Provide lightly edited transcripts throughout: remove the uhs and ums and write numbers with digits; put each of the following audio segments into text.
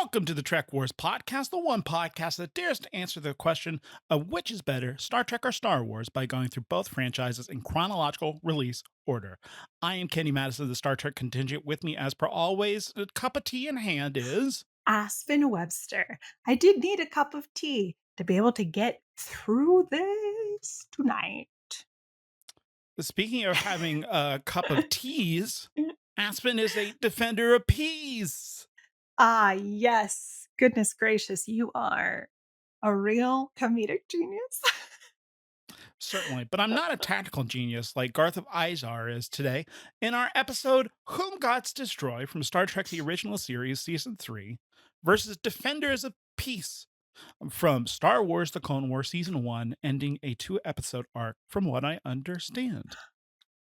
Welcome to the Trek Wars podcast, the one podcast that dares to answer the question of which is better, Star Trek or Star Wars, by going through both franchises in chronological release order. I am Kenny Madison of the Star Trek contingent. With me, as per always, a cup of tea in hand is... Aspen Webster. I did need a cup of tea to be able to get through this tonight. Speaking of having a cup of teas, Aspen is a defender of peas. Ah, yes. Goodness gracious, you are a real comedic genius. Certainly, but I'm not a tactical genius like Garth of Izar is today. In our episode, Whom Gods Destroy from Star Trek The Original Series Season 3 versus Defenders of Peace from Star Wars The Clone Wars Season 1, ending a 2-episode arc, from what I understand.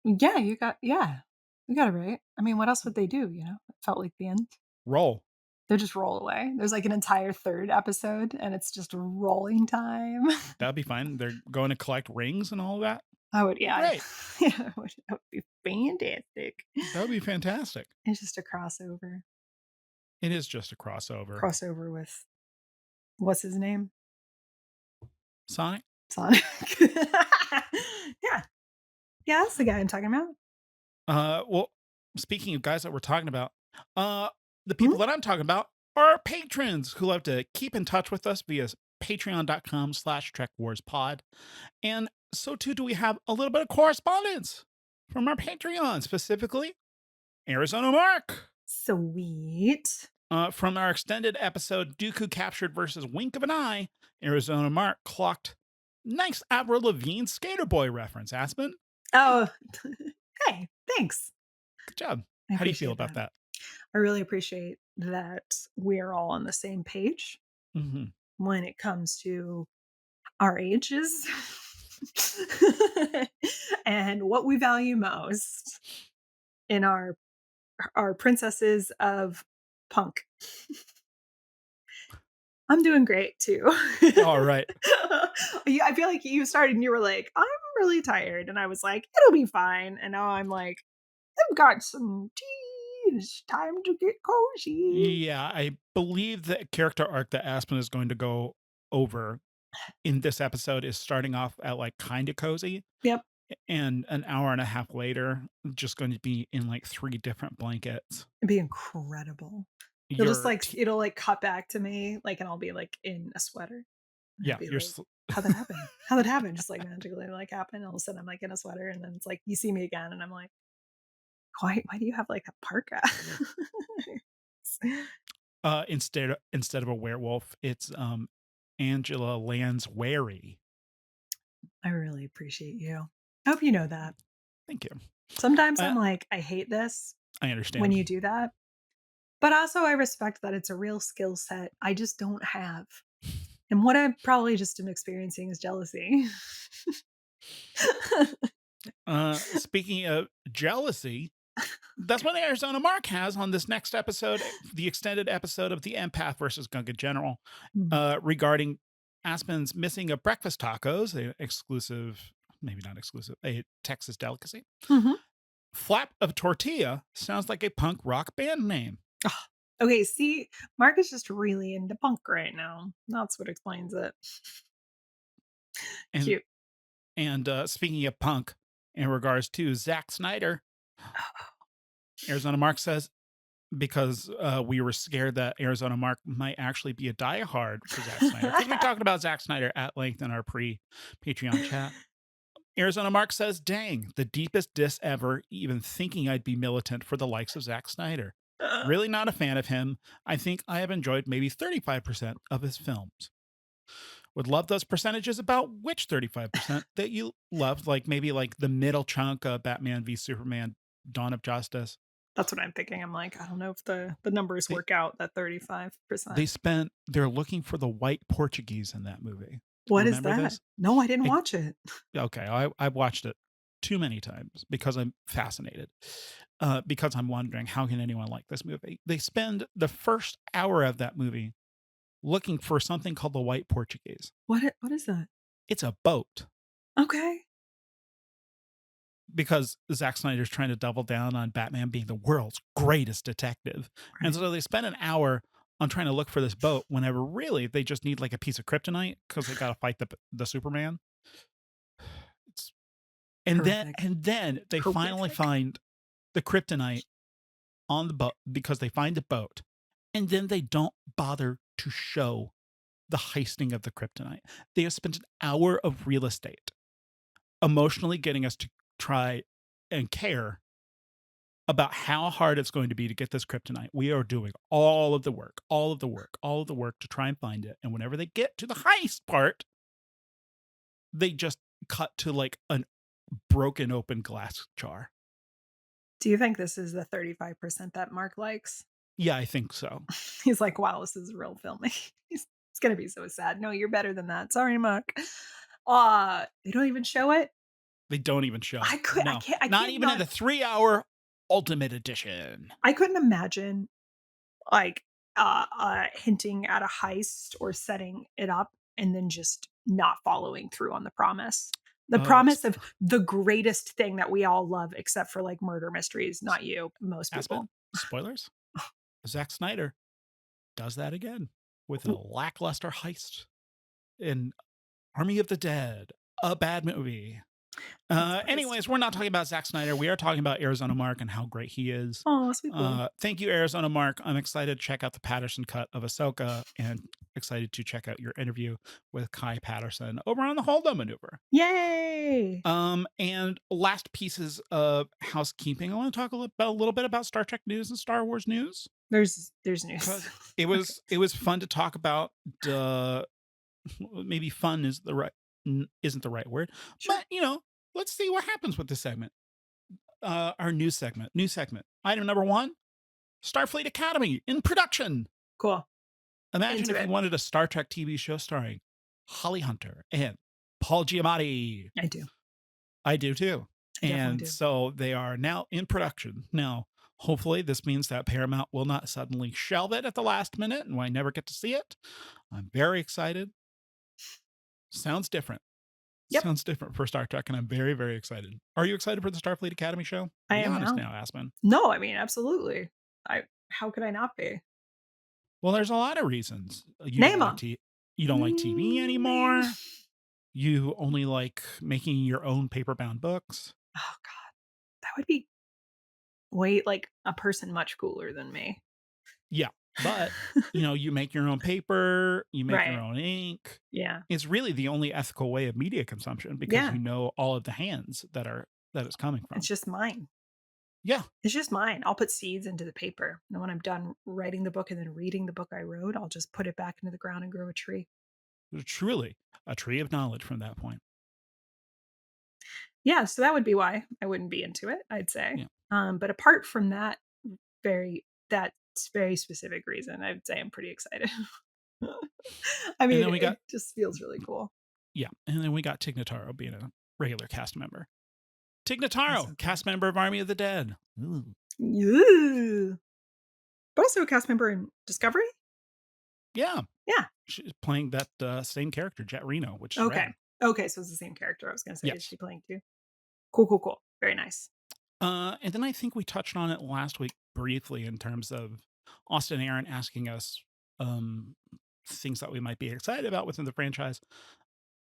Yeah, you got it right. I mean, what else would they do, It felt like the end. Roll. They just roll away. There's like an entire third episode and it's just rolling time. That'd be fine. They're going to collect rings and all that. I would, yeah. Great. Yeah, that would be fantastic. That would be fantastic. It's just a crossover. It is just a crossover. Crossover with, what's his name? Sonic? Sonic. Yeah. Yeah, that's the guy I'm talking about. Well, speaking of guys that we're talking about, the people that I'm talking about are our patrons who love to keep in touch with us via patreon.com/TrekWarsPod. And so too do we have a little bit of correspondence from our Patreon, specifically Arizona Mark. Sweet. From our extended episode, Dooku Captured versus Wink of an Eye, Arizona Mark clocked nice Avril Lavigne Skater Boy reference, Aspen. Oh, hey, thanks. Good job. How do you feel about that? I really appreciate that we're all on the same page when it comes to our ages and what we value most in our princesses of punk. I'm doing great too. All right. I feel like you started and you were like, I'm really tired. And I was like, it'll be fine. And now I'm like, I've got some tea. It's time to get cozy. Yeah, I believe the character arc that Aspen is going to go over in this episode is starting off at like kind of cozy. Yep. And an hour and a half later, just going to be in like 3 different blankets. It'd be incredible. It'll like cut back to me, like, and I'll be like in a sweater. Yeah, you're like, how'd that happen? How'd that happen? Just like magically like happen. All of a sudden I'm like in a sweater, and then it's like you see me again, and I'm like, why do you have like a parka? Instead of a werewolf, it's Angela Lansbury. I really appreciate you. I hope you know that. Thank you. Sometimes I'm like, I hate this. I understand when you do that. But also I respect that it's a real skill set I just don't have. And what I probably just am experiencing is jealousy. Speaking of jealousy, that's what Arizona Mark has on this next episode, the extended episode of The Empath versus Gunga General, regarding Aspen's missing of breakfast tacos, a Texas delicacy. Flap of Tortilla sounds like a punk rock band name. Oh, okay, see, Mark is just really into punk right now. That's what explains it. Cute. And speaking of punk, in regards to Zack Snyder, Arizona Mark says, because we were scared that Arizona Mark might actually be a diehard for Zack Snyder, because we talked about Zack Snyder at length in our pre-Patreon chat. Arizona Mark says, dang, the deepest diss ever, even thinking I'd be militant for the likes of Zack Snyder. Really not a fan of him. I think I have enjoyed maybe 35% of his films. Would love those percentages about which 35% that you loved, like maybe like the middle chunk of Batman v Superman, Dawn of Justice. That's what I'm thinking. I'm like, I don't know if the numbers work out, that 35%. They're looking for the white Portuguese in that movie. What is that? This? No, I didn't watch it. Okay, I've watched it too many times because I'm fascinated. Because I'm wondering, how can anyone like this movie? They spend the first hour of that movie looking for something called the white Portuguese. What is that? It's a boat. Okay. Because Zack Snyder's trying to double down on Batman being the world's greatest detective. Right. And so they spend an hour on trying to look for this boat whenever really they just need like a piece of kryptonite because they got to fight the Superman. It's, Horrific. and then they finally Horrific. find the kryptonite on the boat because they find the boat, and then they don't bother to show the heisting of the kryptonite. They have spent an hour of real estate emotionally getting us to try and care about how hard it's going to be to get this kryptonite. We are doing all of the work, all of the work, all of the work to try and find it. And whenever they get to the heist part, they just cut to like a broken open glass jar. Do you think this is the 35% that Mark likes? Yeah, I think so. He's like, wow, this is real filming. It's gonna be so sad. No, you're better than that. Sorry, Mark. They don't even show it. They don't even show it. No, I not can't even in not the 3-hour Ultimate Edition. I couldn't imagine like hinting at a heist or setting it up and then just not following through on the promise. The Oh, promise of the greatest thing that we all love, except for like murder mysteries, not you, most people. Aspen, spoilers. Zack Snyder does that again with a lackluster heist in Army of the Dead, a bad movie. Anyways, we're not talking about Zack Snyder. We are talking about Arizona Mark and how great he is. Oh, sweet boy. Thank you, Arizona Mark. I'm excited to check out the Patterson cut of Ahsoka and excited to check out your interview with Kai Patterson over on the Holdo Maneuver. Yay! And last pieces of housekeeping. I want to talk a little bit about Star Trek news and Star Wars news. There's news. It was fun to talk about. Maybe fun isn't the right word, Sure. but let's see what happens with this segment. Our new segment. Item number 1: Starfleet Academy in production. Cool. Imagine Into if you it. wanted a Star Trek TV show starring Holly Hunter and Paul Giamatti. I do. I do too. I definitely And do. so they are now in production. Now, hopefully, this means that Paramount will not suddenly shelve it at the last minute and I never get to see it. I'm very excited. Sounds different. Yep. Sounds different for Star Trek, and I'm very, very excited. Are you excited for the Starfleet Academy show? I Be am honest now. now, Aspen. No, I mean, absolutely. How could I not be? Well, there's a lot of reasons. Name 'em. You don't like TV anymore. Name- You only like making your own paper-bound books. Oh god. That would be like a person much cooler than me. Yeah, but you make your own paper, you make your Right. own ink. Yeah. It's really the only ethical way of media consumption because Yeah. you know all of the hands that it's coming from. It's just mine. Yeah, It's just mine. I'll put seeds into the paper. And when I'm done writing the book and then reading the book I wrote, I'll just put it back into the ground and grow a tree. truly a tree of knowledge from that point. Yeah, so that would be why I wouldn't be into it, I'd say. Yeah. But apart from that very specific reason, I'd say I'm pretty excited. I mean, it just feels really cool. Yeah, and then we got Tig Notaro being a regular cast member. Tig Notaro, So cast member of Army of the Dead. Ooh. Ooh. But also a cast member in Discovery? Yeah. Yeah. She's playing that same character, Jet Reno, which is Okay. rad. Okay, so it's the same character. I was going to say, is Yes. she playing too? Cool. Very nice. And then I think we touched on it last week briefly in terms of Austin Aaron asking us things that we might be excited about within the franchise,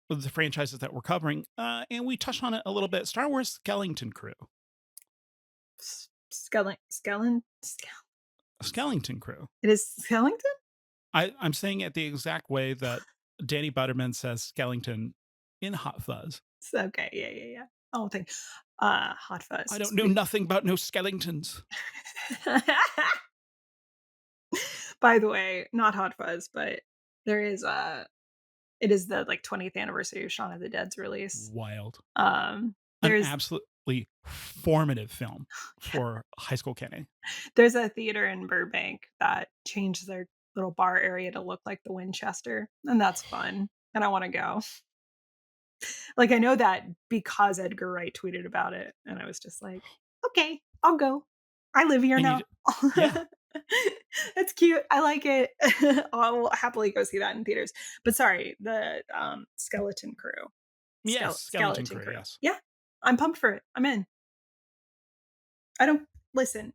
with the franchises that we're covering. And we touched on it a little bit. Star Wars Skellington Crew. Skellington? Skellington Crew. It is Skellington? I'm saying it the exact way that Danny Butterman says Skellington in Hot Fuzz. Okay, yeah. Oh, thank Hot Fuzz. I don't know nothing about no Skellingtons. By the way, not Hot Fuzz, but there is it is the 20th anniversary of Shaun of the Dead's release. Wild. There's an absolutely formative film for high school Kenny. There's a theater in Burbank that changed their little bar area to look like the Winchester, and that's fun. And I want to go. I know that because Edgar Wright tweeted about it, and I was just like, okay, I'll go. I live here now. Yeah. It's cute. I like it. I'll happily go see that in theaters. But sorry, the Skeleton Crew. Yes, Skeleton Crew, yes. Yeah, I'm pumped for it. I'm in. I don't listen.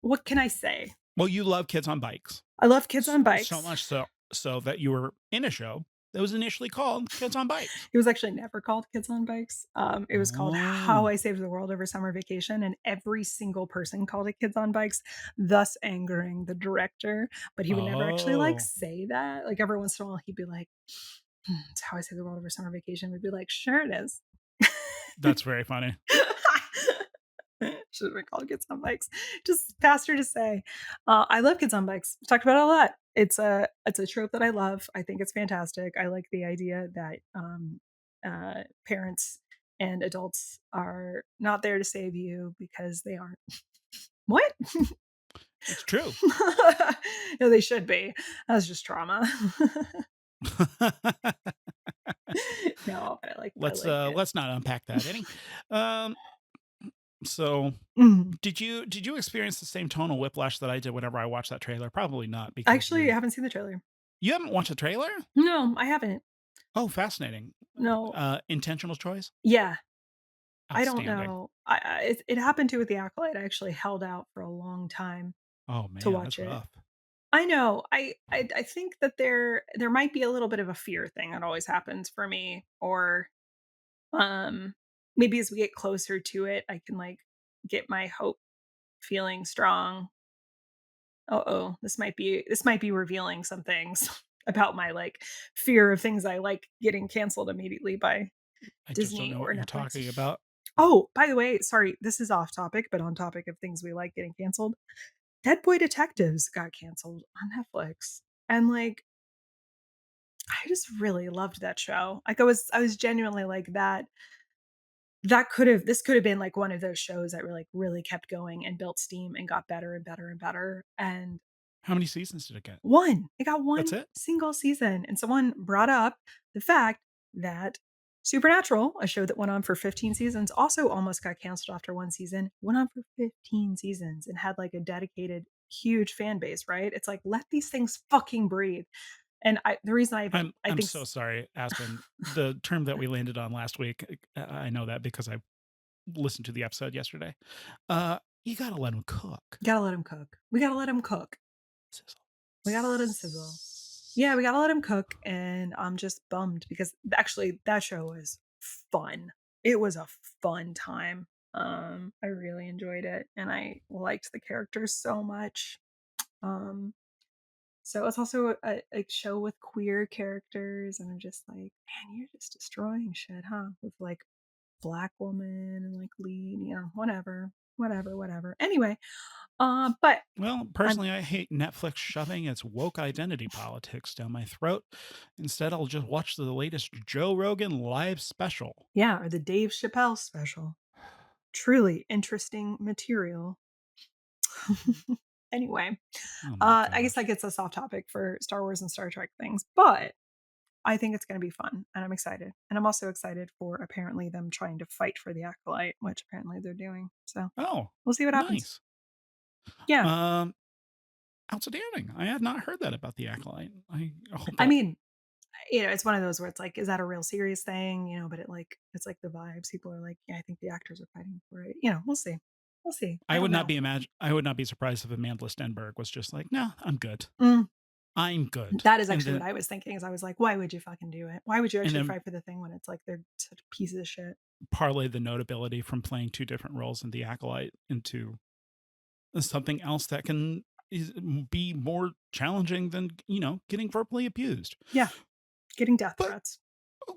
What can I say? Well, you love Kids on Bikes. I love Kids on So Bikes. much so that you were in a show that was initially called Kids on Bikes. It was actually never called Kids on Bikes. It was called How Oh. I Saved the World Over Summer Vacation, and every single person called it Kids on Bikes, thus angering the director. But he would never actually like Oh. say that. Like every once in a while, he'd be like, "It's How I Saved the World Over Summer Vacation." We'd be like, "Sure it is." That's very funny. Should have been called Kids on Bikes. Just faster to say. I love Kids on Bikes. We talked about it a lot. It's a trope that I love. I think it's fantastic. I like the idea that parents and adults are not there to save you because they aren't. What? It's true. No, they should be. That's just trauma. No, but I like it. Let's not unpack that any. Um, so Mhm. did you experience the same tonal whiplash that I did whenever I watched that trailer? Probably not because Actually, I haven't seen the trailer. you haven't watched the trailer? No, I haven't. Oh, fascinating. No. Intentional choice? Yeah, I don't Outstanding. know. It happened to with The Acolyte. I actually held out for a long time Oh to man, watch that's it. rough. I know. I think that there might be a little bit of a fear thing that always happens for me, or um maybe as we get closer to it, I can like get my hope feeling strong. Oh, this might be revealing some things about my like fear of things I like getting canceled immediately by I just don't Disney know what or you're Netflix. talking about. Oh, by the way, sorry, this is off topic, but on topic of things we like getting canceled. Dead Boy Detectives got canceled on Netflix. And like I just really loved that show. Like I was genuinely like this could have been like one of those shows that really kept going and built steam and got better and better and better. And How many seasons did it get? it got That's one it? single season. And someone brought up the fact that Supernatural, a show that went on for 15 seasons, also almost got canceled after one season, went on for 15 seasons and had like a dedicated huge fan base, right? It's like let these things fucking breathe. And the reason I I'm think so sorry, Aspen. The term that we landed on last week, I know that because I listened to the episode yesterday. You gotta let them cook. gotta let him cook. We gotta let him cook. Sizzle. We gotta let him sizzle. Yeah, we gotta let him cook, and I'm just bummed because actually that show was fun. It was a fun time. I really enjoyed it, and I liked the characters so much. Um, so it's also a show with queer characters, and I'm just like, man, you're just destroying shit, huh? With like black woman and like lead, whatever, whatever, whatever. Anyway, but Well, I'm personally, I hate Netflix shoving its woke identity politics down my throat. Instead, I'll just watch the latest Joe Rogan live special. yeah, or the Dave Chappelle special. Truly interesting material. Anyway, Oh my I guess that gosh. gets us off topic for Star Wars and Star Trek things, but I think it's going to be fun, and I'm excited. And I'm also excited for apparently them trying to fight for the acolyte, which apparently they're doing. So Oh, we'll see what happens. nice. Yeah, Um, Outstanding. I had not heard that about the acolyte. I hope I that. mean, it's one of those where it's like, is that a real serious thing? But it's like the vibes. People are like, yeah, I think the actors are fighting for it. We'll see. We'll see. I don't know. I would not be surprised if Amanda Stenberg was just like, no, I'm good. Mm, I'm good. that is And actually then what I was thinking. Is I was like, why would you fucking do it? Why would you and actually then fight for the thing when it's like they're such pieces of shit? parlay the notability from playing two different roles in the acolyte into something else that can be more challenging than getting verbally abused. Yeah, getting death But threats.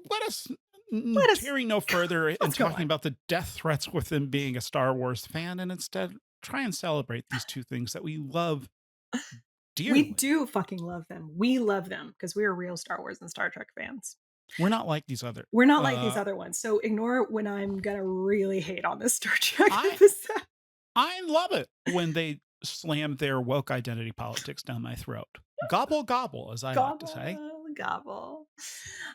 let us Let us tarry no further in let's go talking on. about the death threats within being a Star Wars fan, and instead try and celebrate these two things that we love We dearly. do fucking love them. We love them because we are real Star Wars and Star Trek fans. We're not like these other. We're not like these other ones. So ignore when I'm gonna really hate on this Star Trek I episode. I love it when they slam their woke identity politics down my throat. Gobble gobble, as I like to say. Gobble,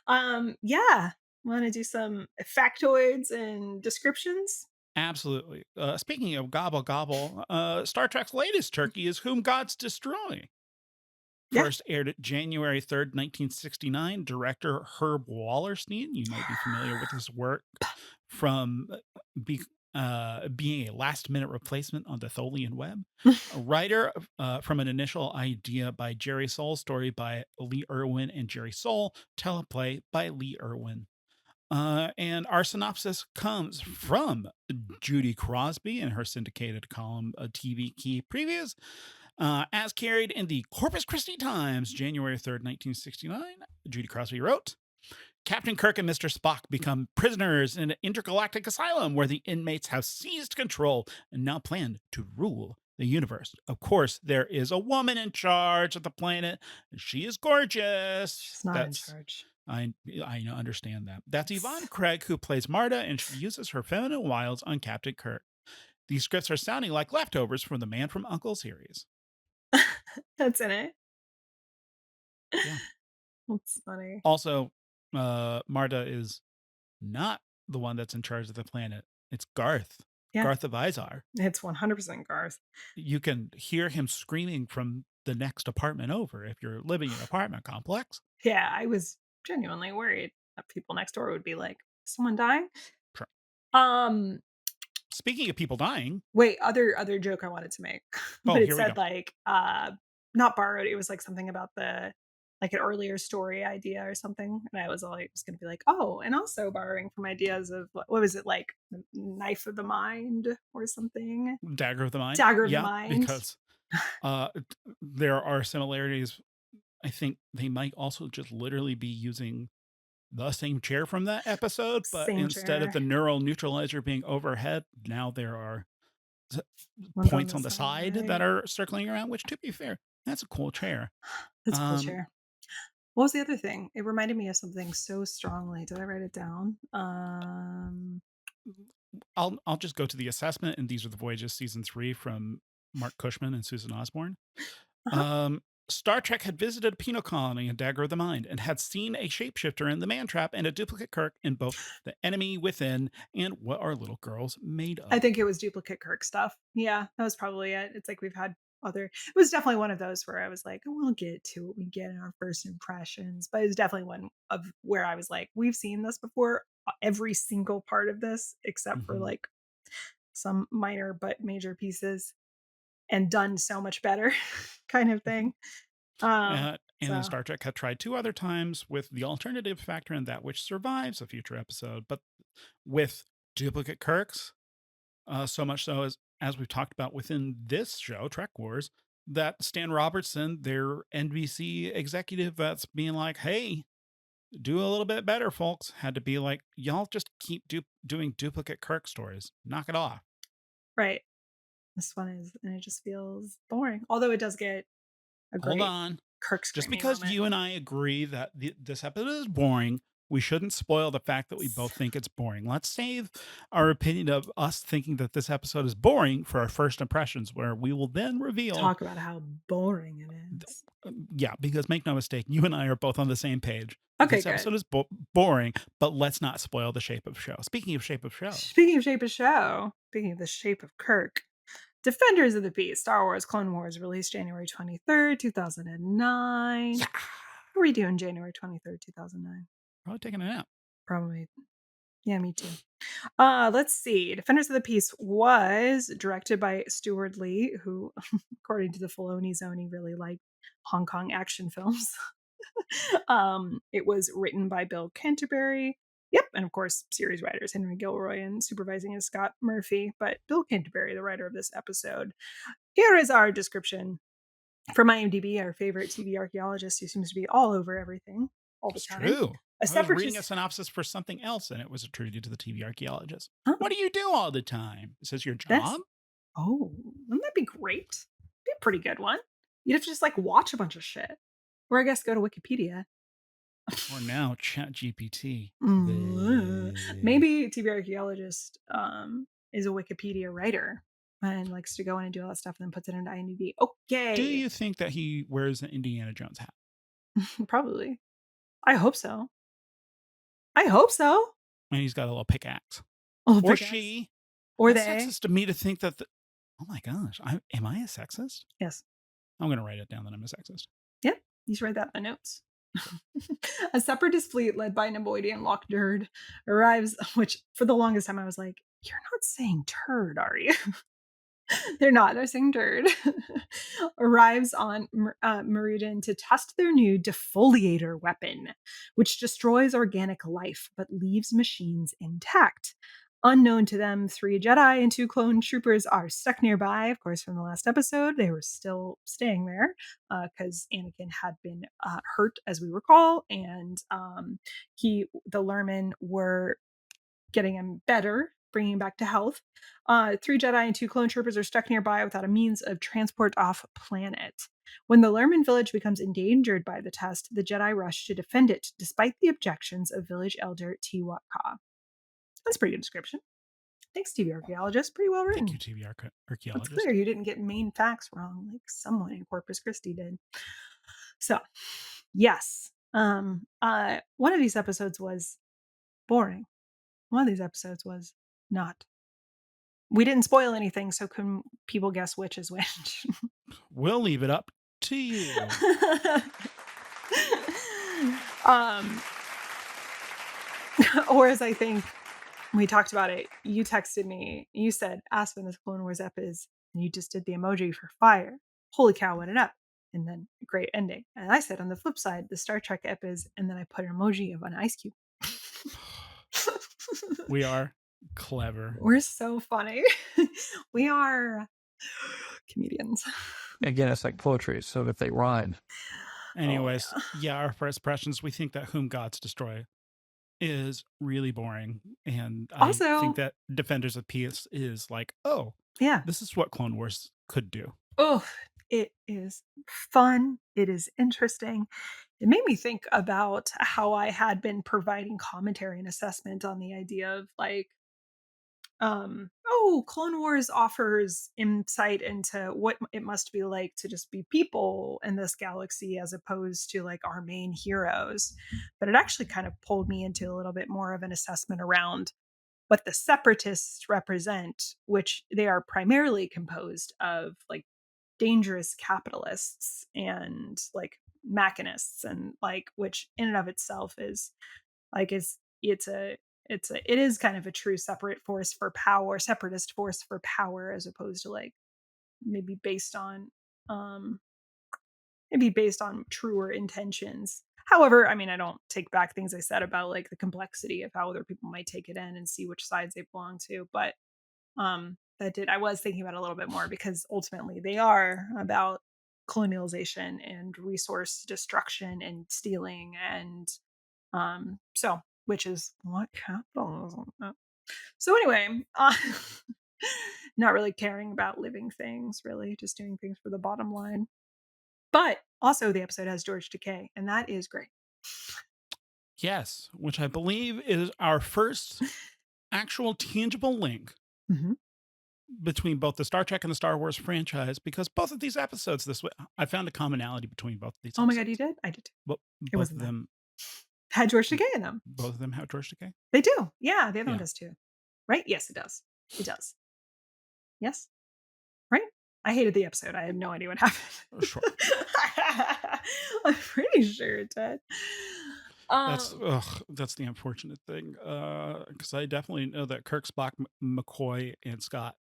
gobble. Yeah. Wanna do some factoids and descriptions? Absolutely. Speaking of gobble gobble, Star Trek's latest turkey is Whom Gods Destroy. Yeah. First aired January 3rd, 1969. Director Herb Wallerstein, you might be familiar with his work from being a last-minute replacement on the Tholian web. A writer from an initial idea by Jerry Soule, story by Lee Irwin and Jerry Soule, teleplay by Lee Irwin. And our synopsis comes from Judy Crosby in her syndicated column, TV Key Previews, as carried in the Corpus Christi Times, January 3rd, 1969. Judy Crosby wrote, Captain Kirk and Mr. Spock become prisoners in an intergalactic asylum where the inmates have seized control and now plan to rule the universe. Of course, there is a woman in charge of the planet. And she is gorgeous. She's not in charge. I understand that. That's Yvonne It's Craig, who plays Marta, and she uses her feminine wiles on Captain Kirk. These scripts are sounding like leftovers from the Man from Uncle series. that's in it. Yeah. That's funny. Also, Marta is not the one that's in charge of the planet. It's Garth. Yeah. Garth of Izar. It's 100% Garth. You can hear him screaming from the next apartment over if you're living in an apartment complex. Yeah, I was genuinely worried that people next door would be like, "Someone dying?" Sure. Um, Speaking of people dying, wait, other joke I wanted to make, oh, but it here we go. said like, not borrowed. It was like something about the like an earlier story idea or something, and I was like, was gonna be like, oh, and also borrowing from ideas of what was it like, Knife of the Mind or something, Dagger of the Mind. Dagger of the Yeah, Mind. because there are similarities. I think they might also just literally be using the same chair from that episode, but Same instead of chair. the neural neutralizer being overhead, now there are s- One's points on the side that side. are circling around, which, to be fair, that's a cool chair. That's a cool Um, chair. What was the other thing? It reminded me of something so strongly. Did I write it down? I'll just go to the assessment, and these are the Voyages season 3 from Mark Cushman and Susan Osborne. Uh-huh. Star Trek had visited a penal colony in Dagger of the Mind and had seen a shapeshifter in the Man Trap and a duplicate Kirk in both The Enemy Within and What Are Little Girls Made I Of? think it was duplicate Kirk stuff. Yeah, that was probably it. It's like we've had other it was definitely one of those where I was like, "Oh, we'll get to what we get in our first impressions." But it was definitely one of where I was like, "We've seen this before, every single part of this except for Mhm. like some minor but major pieces and done so much better," kind of thing. And then So Star Trek had tried 2 other times with the alternative factor in that which survives a future episode, but with duplicate Kirks, so much so as we've talked about within this show, Trek Wars, that Stan Robertson, their NBC executive, that's being like, "Hey, do a little bit better, folks," had to be like, "Y'all just keep doing duplicate Kirk stories. Knock it off." right. This one is and it just feels boring. Although it does get a Hold great on. Kirk Just screaming because moment. you and I agree that this episode is boring, we shouldn't spoil the fact that we both think it's boring. Let's save our opinion of us thinking that this episode is boring for our first impressions, where we will then reveal. Talk about how boring it is. Yeah, because make no mistake, you and I are both on the same page. Okay, This good. episode is boring, but let's not spoil the shape of show. Speaking of shape of show, Speaking of shape of show, speaking of the shape of Kirk, Defenders of the Peace, Star Wars Clone Wars, released January 23rd, 2009. yeah, What are we doing January 23rd, 2009? probably taking a nap. Probably. Yeah, me too. Let's see. Defenders of the Peace was directed by Stuart Lee, who, according to the Filoni Zone, he really liked Hong Kong action films. It was written by Bill Canterbury. Yep, and of course, series writers Henry Gilroy and supervising is Scott Murphy. But Bill Canterbury, the writer of this episode. Here is our description from IMDb, our favorite TV archaeologist who seems to be all over everything all the It's time. true. A I was reading a separatist. synopsis for something else, and it was attributed to the TV archaeologist. Huh? What do you do all the time? Is this your That's job? oh, wouldn't that be great? Be a pretty good one. You'd have to just like watch a bunch of shit, or I guess go to Wikipedia. Or now Chat GPT. Maybe TV archaeologist is a Wikipedia writer and likes to go in and do all that stuff and then puts it into IMDb. Do Okay, you think that he wears an Indiana Jones hat? probably. I hope so. I hope so. And he's got a little pickaxe. Oh, Or big ass. she. Or That's they. sexist to me to think that oh my gosh, am I a sexist? Yes. I'm gonna write it down that I'm a sexist. Yep. You should write that in the notes. A separatist fleet led by Neboidian Lockdurd arrives, which for the longest time I was like, You're not saying turd, are you? They're not. They're saying turd. Arrives on Meridian to test their new defoliator weapon, which destroys organic life but leaves machines intact. Unknown to them, 3 Jedi and 2 clone troopers are stuck nearby. Of course, from the last episode, they were still staying there because Anakin had been hurt, as we recall, and the Lurmen were getting him better, bringing him back to health. 3 Jedi and 2 clone troopers are stuck nearby without a means of transport off planet. When the Lerman village becomes endangered by the test, the Jedi rush to defend it, despite the objections of village elder Tiwaka. That's a pretty good description. Thanks, TV archaeologist. Pretty well Thank you, written. TV It's archaeologist. clear you didn't get main facts wrong, like someone in Corpus Christi did. So, yes, one of these episodes was boring. One of these episodes was not. We didn't spoil anything, so can people guess which is which? We'll leave it up to you. um, or as I think we talked about it, you texted me, you said, Aspen, this Clone Wars ep is, and you just did the emoji for fire. Holy cow, what an ep. And then great ending. And I said on the flip side, the Star Trek ep is, and then I put an emoji of an ice cube. We are clever. We're so funny. We are comedians. Again, it's like poetry. So if they rhyme, Anyways, Oh, yeah, our first impressions, we think that Whom Gods Destroy is really boring. And I Also, think that Defenders of Peace is like, oh, yeah. this is what Clone Wars could do. Oh, it is fun. It is interesting. It made me think about how I had been providing commentary and assessment on the idea of like, Clone Wars offers insight into what it must be like to just be people in this galaxy as opposed to like our main heroes. But it actually kind of pulled me into a little bit more of an assessment around what the separatists represent, which they are primarily composed of like dangerous capitalists and like machinists, and like which in and of itself is like is it is kind of a true separatist force for power, as opposed to like maybe based on um truer intentions. However, I mean, I don't take back things I said about like the complexity of how other people might take it in and see which sides they belong to. But I was thinking about it a little bit more because ultimately they are about colonialization and resource destruction and stealing, and so which is what capitalism so anyway, not really caring about living things, really just doing things for the bottom line. But also the episode has George Takei, and that is great. Yes, which I believe is our first actual tangible link Mm-hmm. between both the Star Trek and the Star Wars franchise, because both of these episodes this way, I found a commonality between both of these Oh my god, you episodes. did? I did too. But It both wasn't of that. them, Had George Takei in them. both of them have George Takei. They do. Yeah, the other one Yeah. does too. Right? Yes, it does. It does. Yes. Right? I hated the episode. I had no idea what happened. Sure. I'm pretty sure it did. That's the unfortunate thing. Because I definitely know that Kirk, Spock, McCoy, and Scott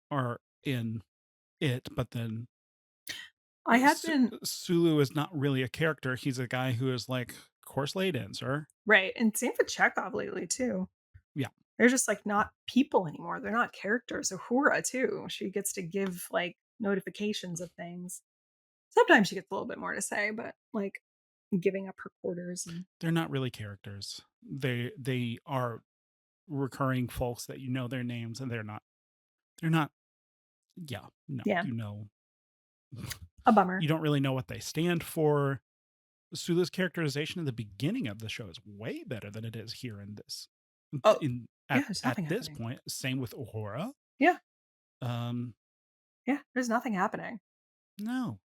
are in it, but then I had been Sulu is not really a character. He's a guy who is like, course laid in, sir. right, and same with Chekov lately too. Yeah. They're just like not people anymore. They're not characters. Uhura too. She gets to give like notifications of things. Sometimes she gets a little bit more to say, but like giving up her quarters and They're not really characters. They are recurring folks that you know their names, and they're not. Yeah, no, yeah, you know, a bummer. you don't really know what they stand for. Sulu's characterization in the beginning of the show is way better than it is here in this. Oh, In yeah, there's at nothing this happening. point, same with Uhura. Yeah, Um, yeah, there's nothing happening. no,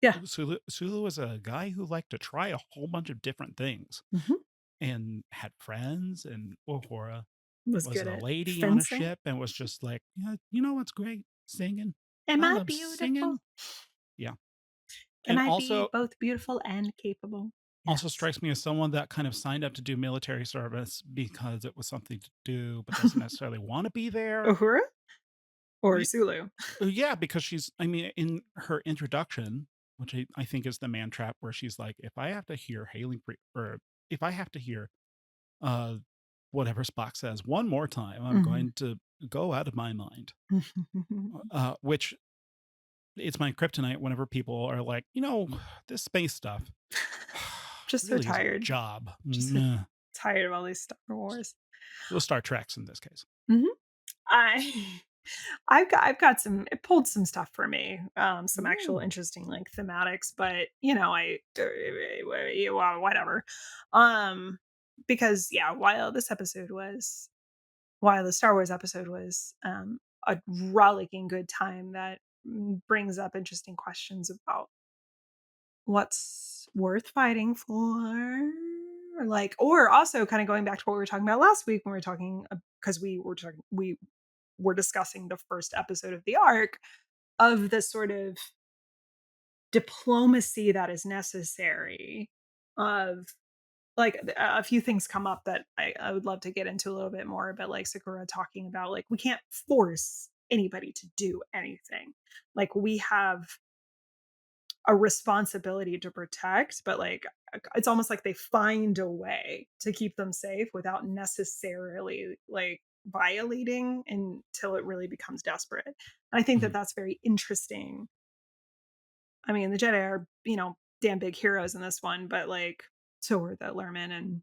Yeah. Sulu was a guy who liked to try a whole bunch of different things Mhm. and had friends. And Uhura Was was good a at lady on a fencing. ship and was just like, yeah, you know what's great? Singing. Am I I love beautiful? singing. Yeah. Can And I be also, both beautiful and capable? Also Yes. strikes me as someone that kind of signed up to do military service because it was something to do, but doesn't necessarily want to be there. Uhura or Y- Sulu? Yeah, because I mean, in her introduction, which I think is the man trap, where she's like, if I have to hear or if I have to hear uh, whatever Spock says one more time, I'm Mhm. going to go out of my mind. Which it's my kryptonite whenever people are like, this space stuff Just so really is a tired. job. Just so Meh. tired of all these Star Wars. Well, Star Treks in this case. Mhm. I I've got some it pulled some stuff for me, some actual Ooh. interesting, like, thematics, but, well, whatever. Um, because, yeah, while the Star Wars episode was, a rollicking good time that, brings up interesting questions about what's worth fighting for, like, or also kinda going back to what we were talking about last week when we were talking, because we were discussing the first episode of the arc, of the sort of diplomacy that is necessary, of like a few things come up that I would love to get into a little bit more, but like Sakura talking about, like, we can't force anybody to do anything. Like, we have a responsibility to protect, but like it's almost like they find a way to keep them safe without necessarily like violating until it really becomes desperate. And I think that Mhm. that's very interesting. I mean, the Jedi are, damn big heroes in this one, but like so are the Lerman, and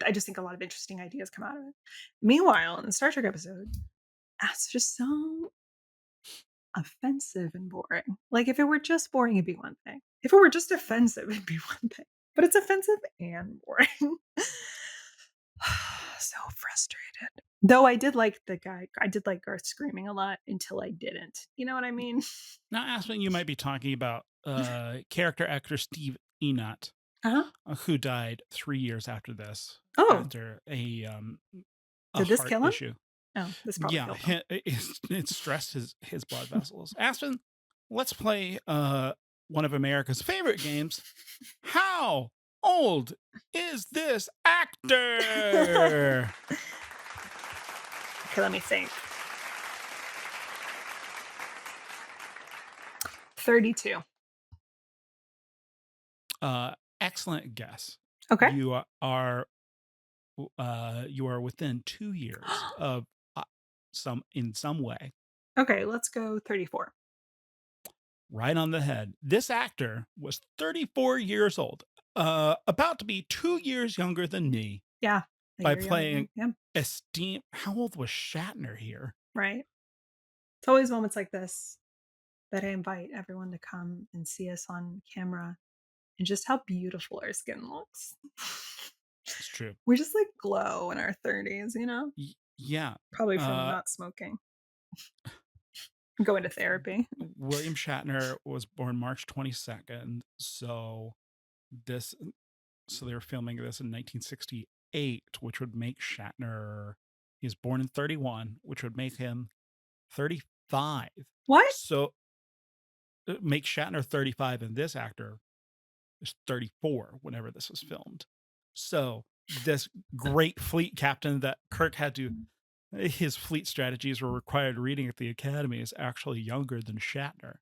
I just think a lot of interesting ideas come out of it. Meanwhile, in the Star Trek episode, that's just so offensive and boring. Like, if it were just boring, it'd be one thing. If it were just offensive, it'd be one thing. But it's offensive and boring. So frustrated. Though I did like Garth screaming a lot until I didn't. You know what I mean? Now, Aspen, you might be talking about character actor Steve Enot, Uh-huh. who died 3 years after this, Oh, after a did this heart kill him? issue. Oh, this probably Yeah, killed him. it stressed his blood vessels. Aspen, let's play one of America's favorite games. How old is this actor? Okay, let me think. 32. Excellent guess. Okay. You are within 2 years of some way. Okay, let's go 34. Right on the head. This actor was 34 years old, about to be 2 years younger than me Yeah, a by year younger than playing me. Yeah, esteem. How old was Shatner here? right. It's always moments like this that I invite everyone to come and see us on camera and just how beautiful our skin looks. It's true. We just like glow in our 30s, Yeah. Probably from Uh, not smoking. Go into therapy. William Shatner was born March 22nd. This, so they were filming this in 1968, which would make Shatner, he was born in 31, which would make him 35. What? So make Shatner 35 and this actor is 34 whenever this was filmed. So this great fleet captain that Kirk had to, his fleet strategies were required reading at the academy, is actually younger than Shatner,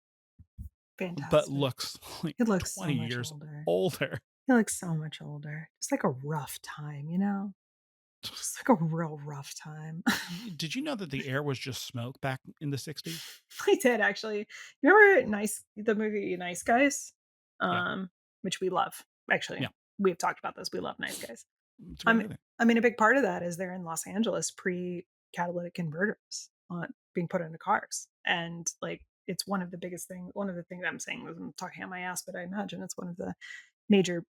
but Fantastic. looks like He looks so 20 much years older. older. He looks so much older. Just like a rough time. Just like a real rough time. Did you know that the air was just smoke back in the 60s? I did actually. You remember the movie Nice Guys? Yeah. Which we love. Actually, Yeah. we've talked about this. We love Nice Guys. It's a I great mean movie. I mean, a big part of that is they're in Los Angeles pre-catalytic converters on being put into cars. And like it's one of the things I'm saying is I'm talking on my ass, but I imagine it's one of the major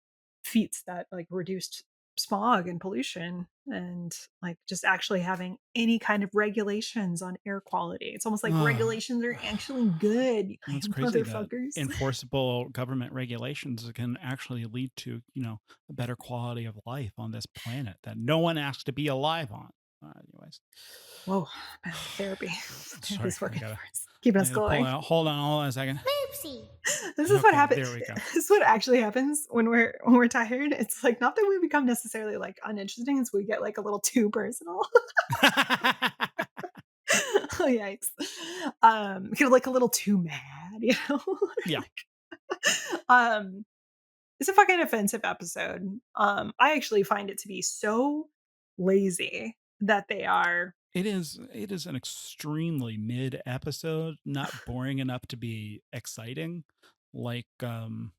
feats that like reduced smog and pollution, and like just actually having any kind of regulations on air quality. It's almost like Oh, regulations are actually good, you it's crazy that motherfuckers. enforceable government regulations can actually lead to, a better quality of life on this planet that no one asked to be alive on. Anyways. Whoa, man, therapy. Sorry, Therapy's working for us. Keeping I us gotta pull going. out. Hold on a second. This is what Okay, happens. there we go. This is what actually happens when we're tired. It's like not that we become necessarily like uninteresting, it's we get like a little too personal. Oh yikes. Get like a little too mad, you know? Yeah. um it's a fucking offensive episode. I actually find it to be so lazy that they are. It is an extremely mid episode, not boring enough to be exciting. Like oh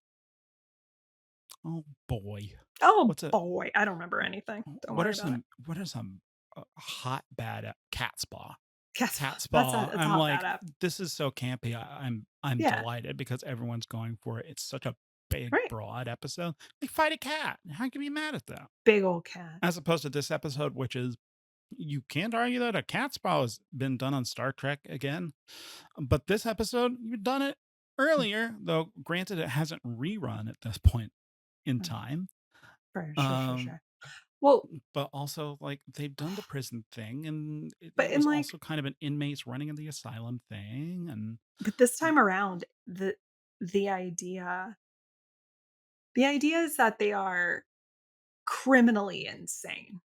boy. Oh What's a boy, I don't remember anything. Don't what worry are about it. some hot bad cat spa? Yes, Cat that's spa. a I'm top like, bad app. this is so campy. I'm Yeah, delighted because everyone's going for it. It's such a big, right. broad episode. They fight a cat. How can you be mad at that? Big old cat. As opposed to this episode, which is you can't argue that a cat spa has been done on Star Trek again. But this episode, you've done it Mm, earlier, though granted it hasn't rerun at this point in mm, time. for sure, sure, Um, sure. Well, but also like they've done the prison thing and but it in was like, also kind of an inmates running in the asylum thing and but this time around, the idea, the idea is that they are criminally insane,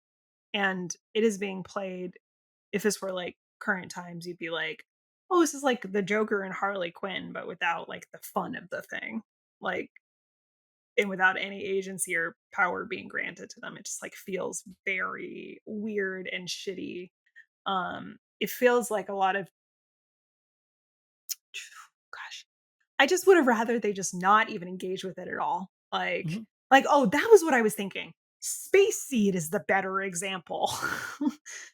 and it is being played. If this were like current times, you'd be like, oh, this is like the Joker and Harley Quinn, but without like the fun of the thing. Like, and without any agency or power being granted to them. It just like feels very weird and shitty. It feels like a lot of gosh, I just would have rather they just not even engage with it at all. Mhm. Oh, that was what I was thinking. Space Seed is the better example.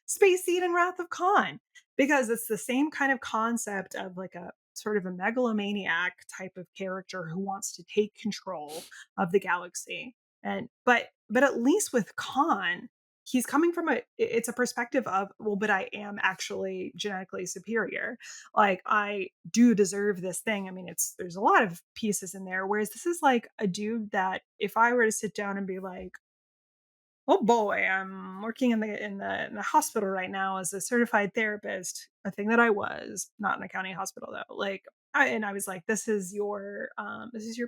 Space Seed and Wrath of Khan, because it's the same kind of concept of like a sort of a megalomaniac type of character who wants to take control of the galaxy. And but at least with Khan, he's coming from it's a perspective of, well, but I am actually genetically superior. Like I do deserve this thing. I mean, there's a lot of pieces in there. Whereas this is like a dude that if I were to sit down and be like, oh boy, I'm working in the hospital right now as a certified therapist, a thing that I was, not in a county hospital though. Like and I was like, this is your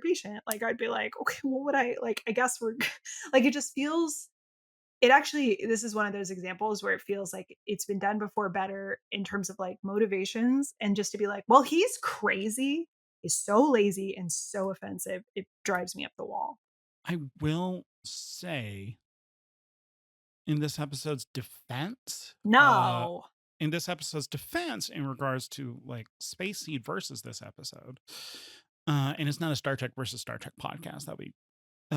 patient. Like I'd be like, okay, what would I like? I guess we're like it just feels it actually this is one of those examples where it feels like it's been done before better in terms of like motivations, and just to be like, well, he's crazy, he's so lazy and so offensive, it drives me up the wall. I will say in this episode's defense, No. in this episode's defense in regards to like Space Seed versus this episode, and it's not a Star Trek versus Star Trek podcast. That'd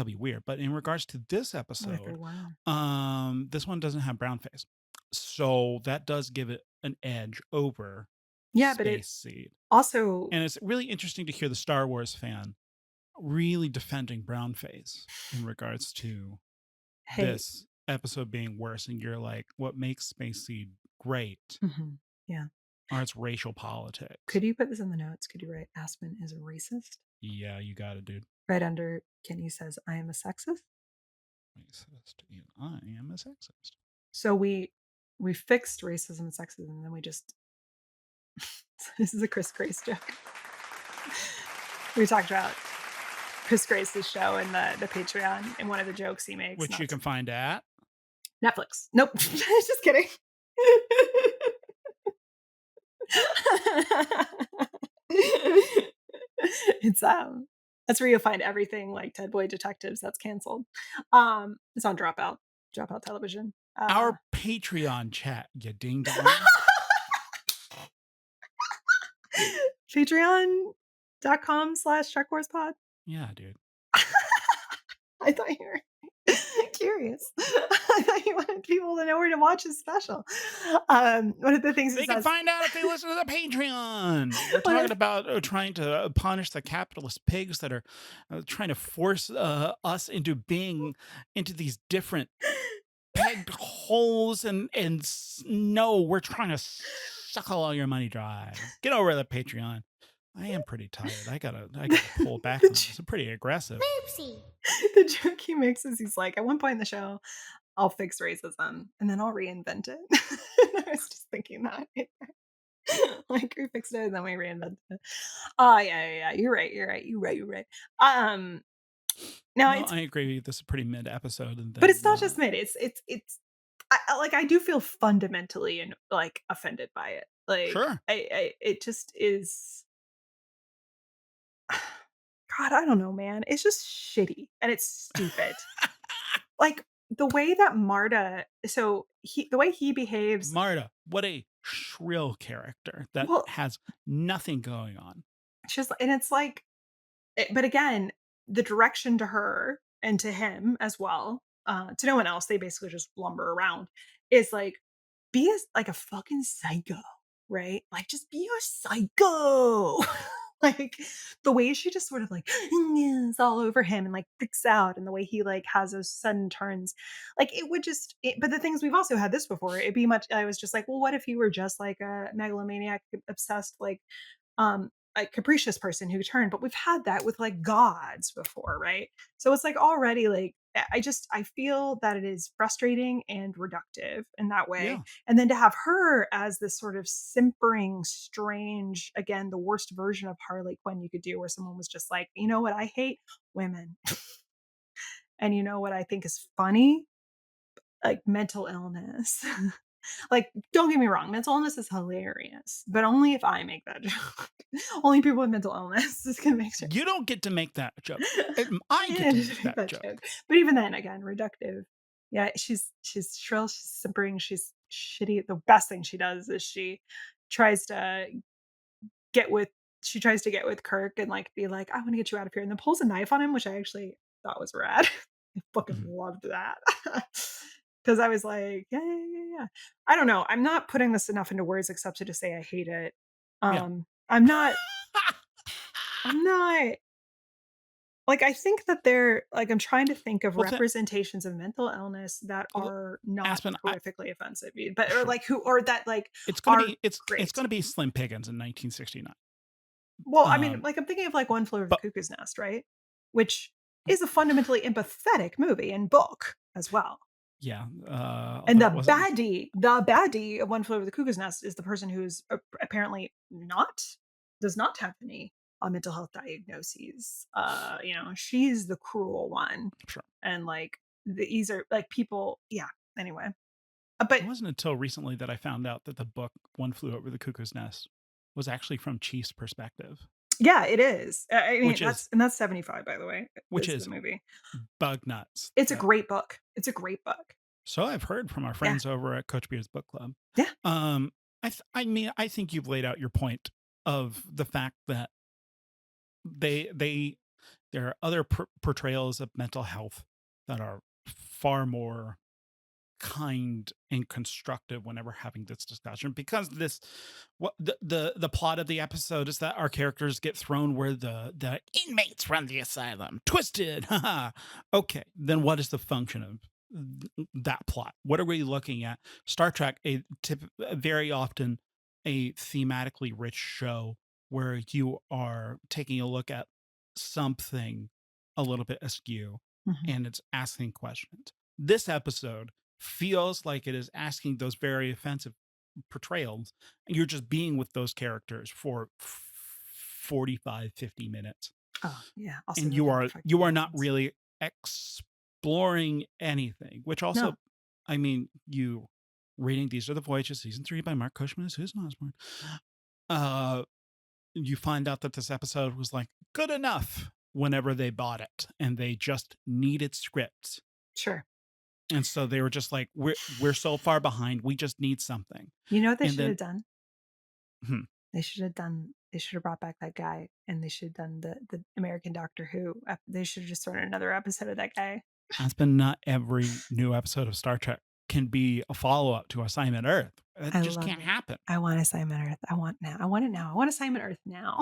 be weird. But in regards to this What if it episode, were? this one doesn't have brown face, so that does give it an edge over Yeah, but it Space Seed. also, And it's really interesting to hear the Star Wars fan really defending brown face in regards to hey, this episode being worse. And you're like, what makes Space Seed great mhm, yeah. are its racial politics. Could you put this in the notes? Could you write Aspen is a racist? Yeah, you got it, dude. Right under Kenny says, I am a sexist. Racist. I am a sexist. So we fixed racism and sexism, and then we just this is a Chris Grace joke. We talked about Chris Grace's show and the Patreon, and one of the jokes he makes. Which you can find at. Netflix. Nope. Just kidding. It's that's where you'll find everything like Ted Boy Detectives that's canceled. It's on Dropout Television. Our Patreon chat, you ding dong. Patreon.com/TrekWarsPod. Yeah, dude. I thought you were curious. I thought you wanted people to know where to watch his special. One of the things he They can says, find out if they listen to the Patreon. We're one talking of- about trying to punish the capitalist pigs that are trying to force us into being into these different pegged holes and no, we're trying to suck all your money dry. Get over the Patreon. I am pretty tired. I gotta pull back the, from this. I'm pretty aggressive. the joke he makes is he's like, at one point in the show, I'll fix racism and then I'll reinvent it. I was just thinking that. Like we fixed it and then we reinvented it. Oh yeah. You're right. Um no, No, it's I agree. This is a pretty mid episode, and but it's then not just mid. It's like I do feel fundamentally and like offended by it. Like sure. I it just is God, I don't know, man. It's just shitty and it's stupid. Like the way that Marta so he the way he behaves Marta, what a shrill character that well, has nothing going on. she's and it's like but again, the direction to her and to him as well, to no one else, they basically just lumber around, is like, be as like a fucking psycho, right? Like, just be a psycho. Like the way she just sort of like is all over him and like freaks out, and the way he like has those sudden turns, like it would just. But the things we've also had this before, it'd be much. I was just like, well, what if you were just like a megalomaniac, obsessed, like a capricious person who turned, but we've had that with like gods before, right? So it's like already like I feel that it is frustrating and reductive in that way. Yeah. And then to have her as this sort of simpering, strange, again, the worst version of Harley Quinn you could do, where someone was just like, you know what I hate? Women. And you know what I think is funny? Like mental illness. Like, don't get me wrong, mental illness is hilarious, but only if I make that joke. Only people with mental illness is gonna make sure. You don't get to make that joke. I get Yeah, to just make make that that joke. joke. But even then, again, reductive. Yeah, she's shrill, she's simpering, she's shitty. The best thing she does is tries to get with tries to get with Kirk and like be like, I want to get you out of here, and then pulls a knife on him, which I actually thought was rad. I fucking Mhm. loved that. Because I was like, yeah. I don't know. I'm not putting this enough into words except to just say I hate it. Yeah. I'm not. I'm not. Like I think that they're like I'm trying to think of Well, then, representations of mental illness that are not Aspen, horrifically offensive, but or sure. like who or that like It's gonna are be it's great. gonna be Slim Pickens in 1969. Well, I mean, Um, like I'm thinking of like One Flew Over the but Cuckoo's Nest, right? Which is a fundamentally empathetic movie and book as well. yeah, And although it wasn't. the baddie of One Flew Over the Cuckoo's Nest is the person who's apparently does not have any mental health diagnoses. She's the cruel one, Sure. and like these are like people. Yeah. Anyway, It but wasn't until recently that I found out that the book One Flew Over the Cuckoo's Nest was actually from Chief's perspective, yeah, it is. I mean, which is that's 75, by the way. which Is the is movie? bug nuts. It's a That great book. It's a great book. so I've heard from our Yeah. friends over at Coach Beer's book club. Yeah. I mean, I think you've laid out your point of the fact that they there are other portrayals of mental health that are far more kind and constructive whenever having this discussion, because this what the plot of the episode is that our characters get thrown where the inmates run the asylum twisted. Okay, then what is the function of that plot? What are we looking at? Star Trek, very often a thematically rich show where you are taking a look at something a little bit askew, Mhm. and it's asking questions. This episode feels like it is asking those very offensive portrayals, and you're just being with those characters for 45, 50 minutes, Oh, yeah. Also, and the dumb fucking you are not aliens. really exploring anything, which also, No, I mean, you reading These Are the Voyages, season 3 by Mark Cushman and Susan Osborne, uh you find out that this episode was like good enough whenever they bought it, and they just needed scripts. sure. And so they were just like, we're so far behind, we just need something. You know what they And should then have done? hmm, They should have brought back that guy, and they should have done the American Doctor Who. They should have just thrown another episode of that guy. Aspen, not every new episode of Star Trek can be a follow-up to Assignment Earth. It I just love can't it. happen. I want Assignment Earth. I want now. I want it now. I want Assignment Earth now.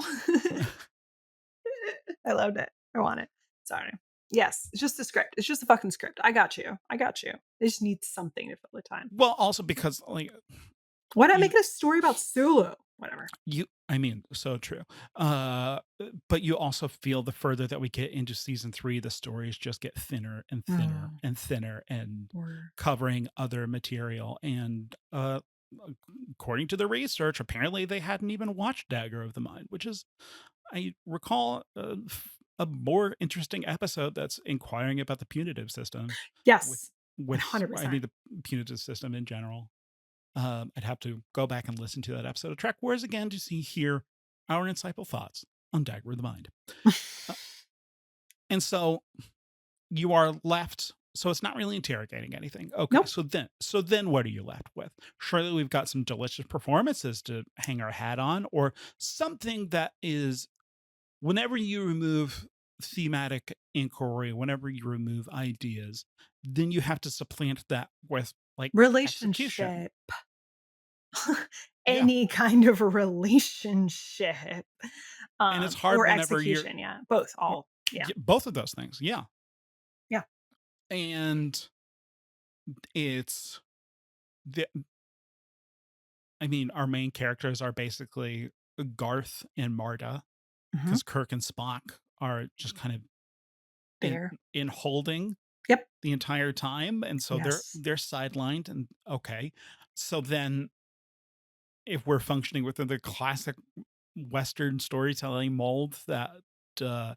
I loved it. I want it. Sorry. Yes, it's just a script. It's just a fucking script. I got you. I got you. They just need something to fill the time. Well, also because like Why not you make it a story about Sulu? Whatever. you I mean, so true. But you also feel the further that we get into season 3, the stories just get thinner and thinner Mm, and thinner and or covering other material. And according to the research, apparently they hadn't even watched Dagger of the Mind, which is, I recall, a more interesting episode that's inquiring about the punitive system with yes, I 100%. mean the punitive system in general. I'd have to go back and listen to that episode of Trek Wars again to see hear our insightful thoughts on Dagger of the Mind. Uh, and so you are left. So it's not really interrogating anything. Okay, Nope. so then what are you left with? Surely we've got some delicious performances to hang our hat on, or something that is, whenever you remove thematic inquiry, whenever you remove ideas, then you have to supplant that with like execution. Relationship. Yeah. Any kind of a relationship, And it's hard or whenever you're execution, yeah, both, y- all, yeah, both of those things. Yeah. yeah, And it's the, I mean, our main characters are basically Garth and Marta, mhm, because Kirk and Spock are just kind of in there, in holding yep, the entire time, and so they're yes, they're sidelined. And okay, so then if we're functioning within the classic Western storytelling mold that uh,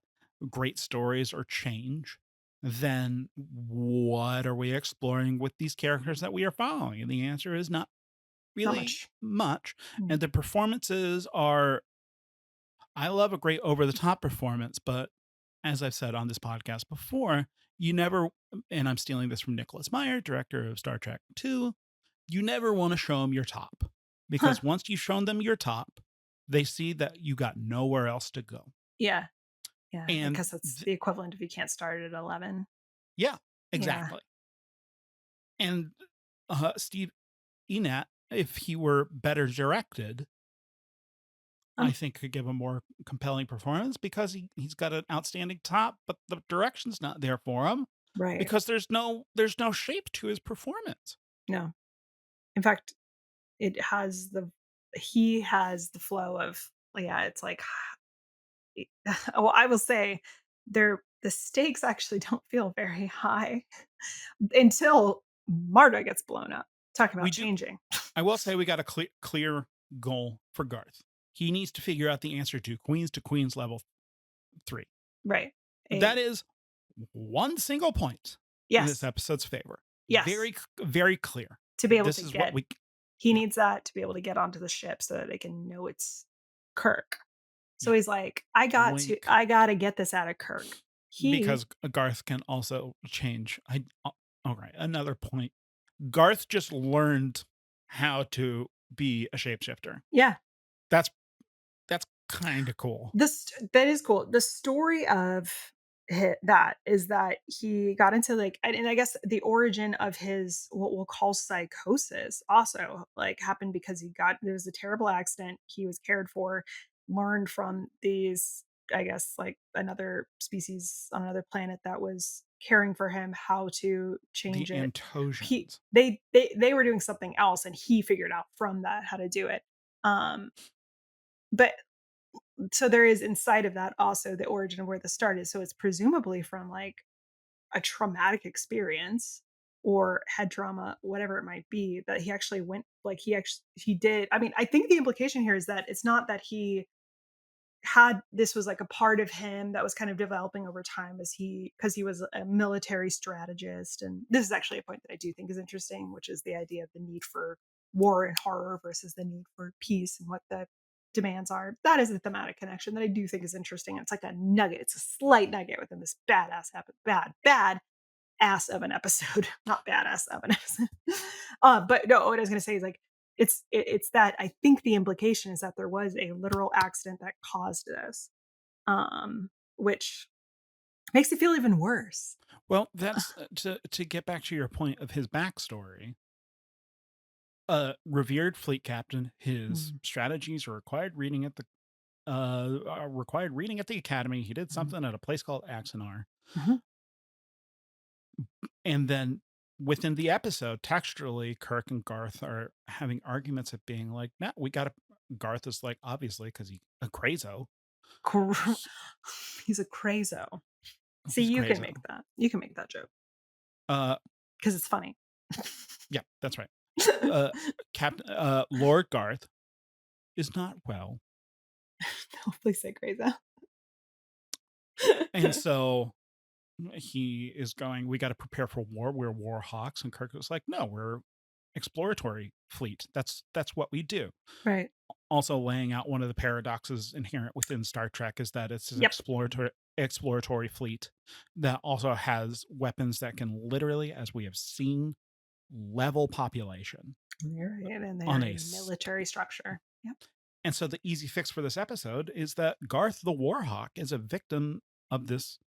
great stories are change, then what are we exploring with these characters that we are following? And the answer is not not really much, much. mm, And the performances are, I love a great over the top performance, but as I've said on this podcast before, you never, and I'm stealing this from Nicholas Meyer, director of Star Trek 2, you never want to show them your top, huh, because once you've shown them your top, they see that you got nowhere else to go. yeah, yeah, I And guess that's the equivalent of you can't start at 11, yeah, yeah, exactly. And Steve Enat, if he were better directed, I um, think could give a more compelling performance, because he's got an outstanding top, but the direction's not there for him, right, because there's no shape to his performance. no, in fact, it has the he has the flow of, yeah, it's like, well, I will say the stakes actually don't feel very high until Marta gets blown up. Talking We about do. changing. I will say we got a clear goal for Garth. He needs to figure out the answer to Queens level 3. Right. That A is one single point in this yes. episode's favor. Yes. Very clear. To be able This to is what get we. he Yeah, needs that to be able to get onto the ship so that they can know it's Kirk. So yeah. he's like, Wink. I gotta get this out of Kirk. He Because Garth can also change. All right, another point. Garth just learned how to be a shapeshifter. yeah. That's that's kind of cool. That is cool. The story of that is that he got into like, and I guess the origin of his what we'll call psychosis also like happened because there was a terrible accident. He was cared for, learned from these, I guess, like another species on another planet that was caring for him how to The change it. Antosians. They were doing something else, and he figured out from that how to do it. Um, but so there is inside of that also the origin of where this started. So it's presumably from like a traumatic experience or head trauma, whatever it might be, that he actually went like he did. I mean, I think the implication here is that it's not that he had this was like a part of him that was kind of developing over time as because he was a military strategist. And this is actually a point that I do think is interesting, which is the idea of the need for war and horror versus the need for peace and what the demands are. That is a thematic connection that I do think is interesting. It's like a nugget, it's a slight nugget within this bad ass of an episode, not badass of an episode. But no, what I was going to say is like it's that I think the implication is that there was a literal accident that caused this, which makes it feel even worse. Well, that's to get back to your point of his backstory. Revered fleet captain, his Mm, strategies are required reading at the academy. He did mhm, something at a place called Axonar. mhm. And then within the episode, textually, Kirk and Garth are having arguments of being like, "No, we got to." Garth is like, obviously, because he's a crazo. Cr- He's a crazo. See, He's you can crazo. make that. You can make that joke Uh, because it's funny. yeah, that's right. Captain Lord Garth is not well, No, please say crazo. and so he is going. We got to prepare for war. We're war hawks, and Kirk was like, "No, we're exploratory fleet. That's what we do." Right. Also, laying out one of the paradoxes inherent within Star Trek is that it's an Yep. exploratory fleet that also has weapons that can literally, as we have seen, level population You're right. And they're on a military structure. Yep. And so the easy fix for this episode is that Garth the Warhawk is a victim of this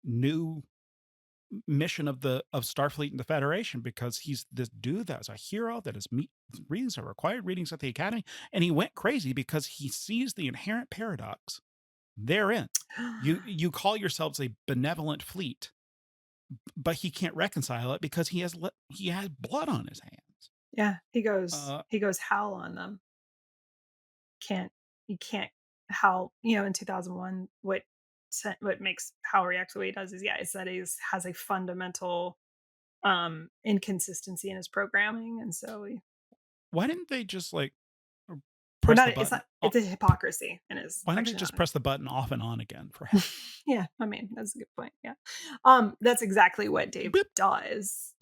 new mission of Starfleet and the Federation, because he's this dude that is a hero that is readings are required readings at the Academy, and he went crazy because he sees the inherent paradox therein. You call yourselves a benevolent fleet, but he can't reconcile it because he has blood on his hands. Yeah. He goes howl on them. You can't howl, in 2001, what makes Hal react the way he does is, it's that he has a fundamental inconsistency in his programming, and so Why didn't they just like we're press not the button? it's a hypocrisy in his Why don't they section just on it. press the button off and on again for help? Yeah, I mean, that's a good point. Yeah. That's exactly what Dave Boop. does.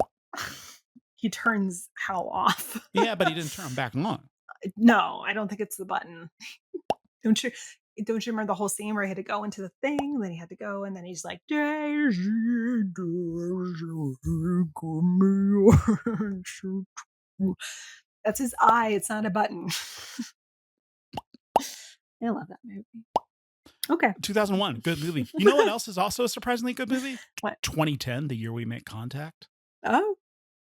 He turns Hal off. Yeah, but he didn't turn them back on. No, I don't think it's the button. Don't you remember the whole scene where he had to go into the thing, and then he had to go, and then he's like, Daisy, that's his eye. It's not a button. I love that movie. Okay. 2001, good movie. You know what else is also a surprisingly good movie? What? 2010, the year we make contact. Oh,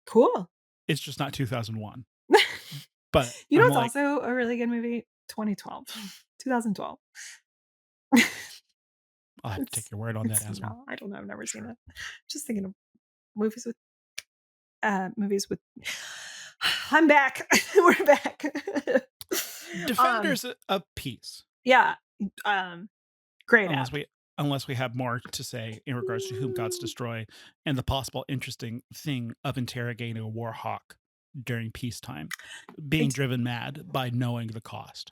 cool. It's just not 2001. But you know, I'm it's like, also a really good movie. 2012. 2012. I'll have to take your word on that, Aspen. No, I don't know. I've never seen it. Just thinking of movies with I'm back. We're back. Defenders of Peace. Yeah. Great Unless we have more to say in regards to Whom Gods Destroy and the possible interesting thing of interrogating a war hawk during peacetime, being driven mad by knowing the cost.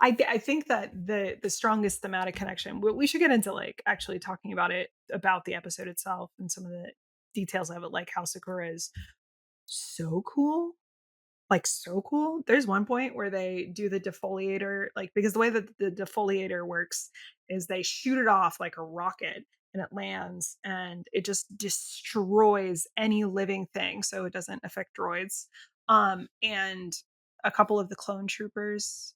I think that the strongest thematic connection, we should get into like actually talking about the episode itself and some of the details of it, like how Sakura is so cool. Like so cool. There's one point where they do the defoliator, like, because the way that the defoliator works is they shoot it off like a rocket, and it lands and it just destroys any living thing, so it doesn't affect droids. And a couple of the clone troopers,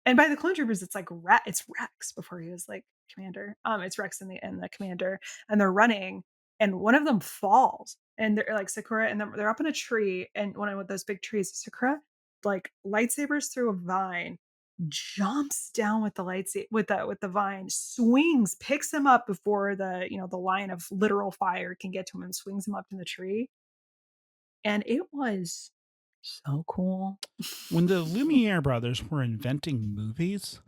and by the clone troopers, it's like it's Rex before he was like commander. It's Rex and the commander, and they're running, and one of them falls, and they're like Sakura, and they're up in a tree, and one of those big trees. Sakura like lightsabers through a vine, jumps down with the with the vine, swings, picks him up before the line of literal fire can get to him, and swings him up in the tree. And it was so cool. When the Lumiere brothers were inventing movies,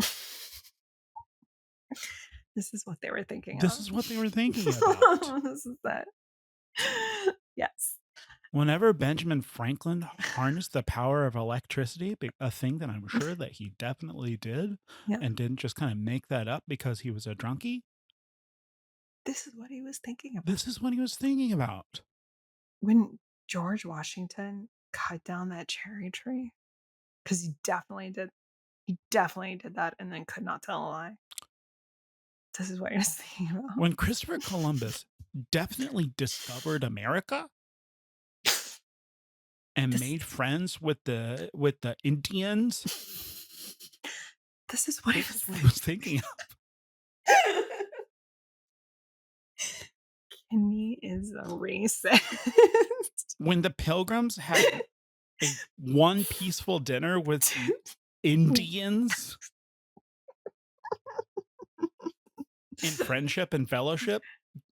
this is what they were thinking this of. is what they were thinking about. This is that. Yes. Whenever Benjamin Franklin harnessed the power of electricity, a thing that I'm sure that he definitely did, Yeah. and didn't just kind of make that up because he was a drunkie. This is what he was thinking about. This is what he was thinking about. When George Washington cut down that cherry tree, because he definitely did that, and then could not tell a lie. This is what he was thinking about. When Christopher Columbus definitely discovered America and made friends with the Indians, this is what he was thinking of. Kenny is a racist. When the Pilgrims had one peaceful dinner with the Indians in friendship and fellowship,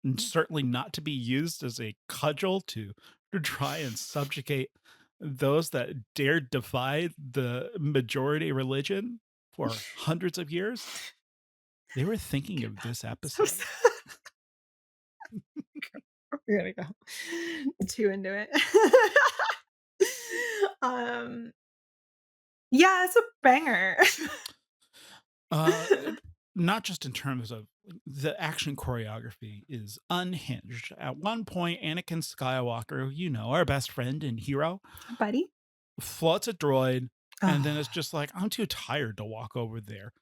and certainly not to be used as a cudgel to try and subjugate those that dared defy the majority religion for hundreds of years, they were thinking of this So episode. sad. We're gonna go too into it. um, yeah, it's a banger. Uh, Not just in terms of the action choreography is unhinged. At one point, Anakin Skywalker, our best friend and hero, Buddy. floats a droid, and then it's Oh, just like, I'm too tired to walk over there.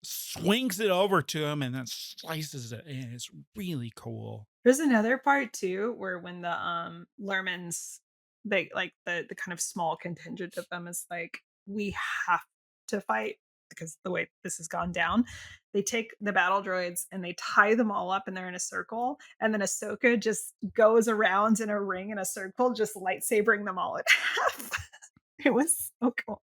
Swings it over to him and then slices it, and it's really cool. there's another part too where when the Lermans, they like the kind of small contingent of them is like, we have to fight because the way this has gone down. They take the battle droids and they tie them all up and they're in a circle. And then Ahsoka just goes around in a ring in a circle, just lightsabering them all in half. It was so cool.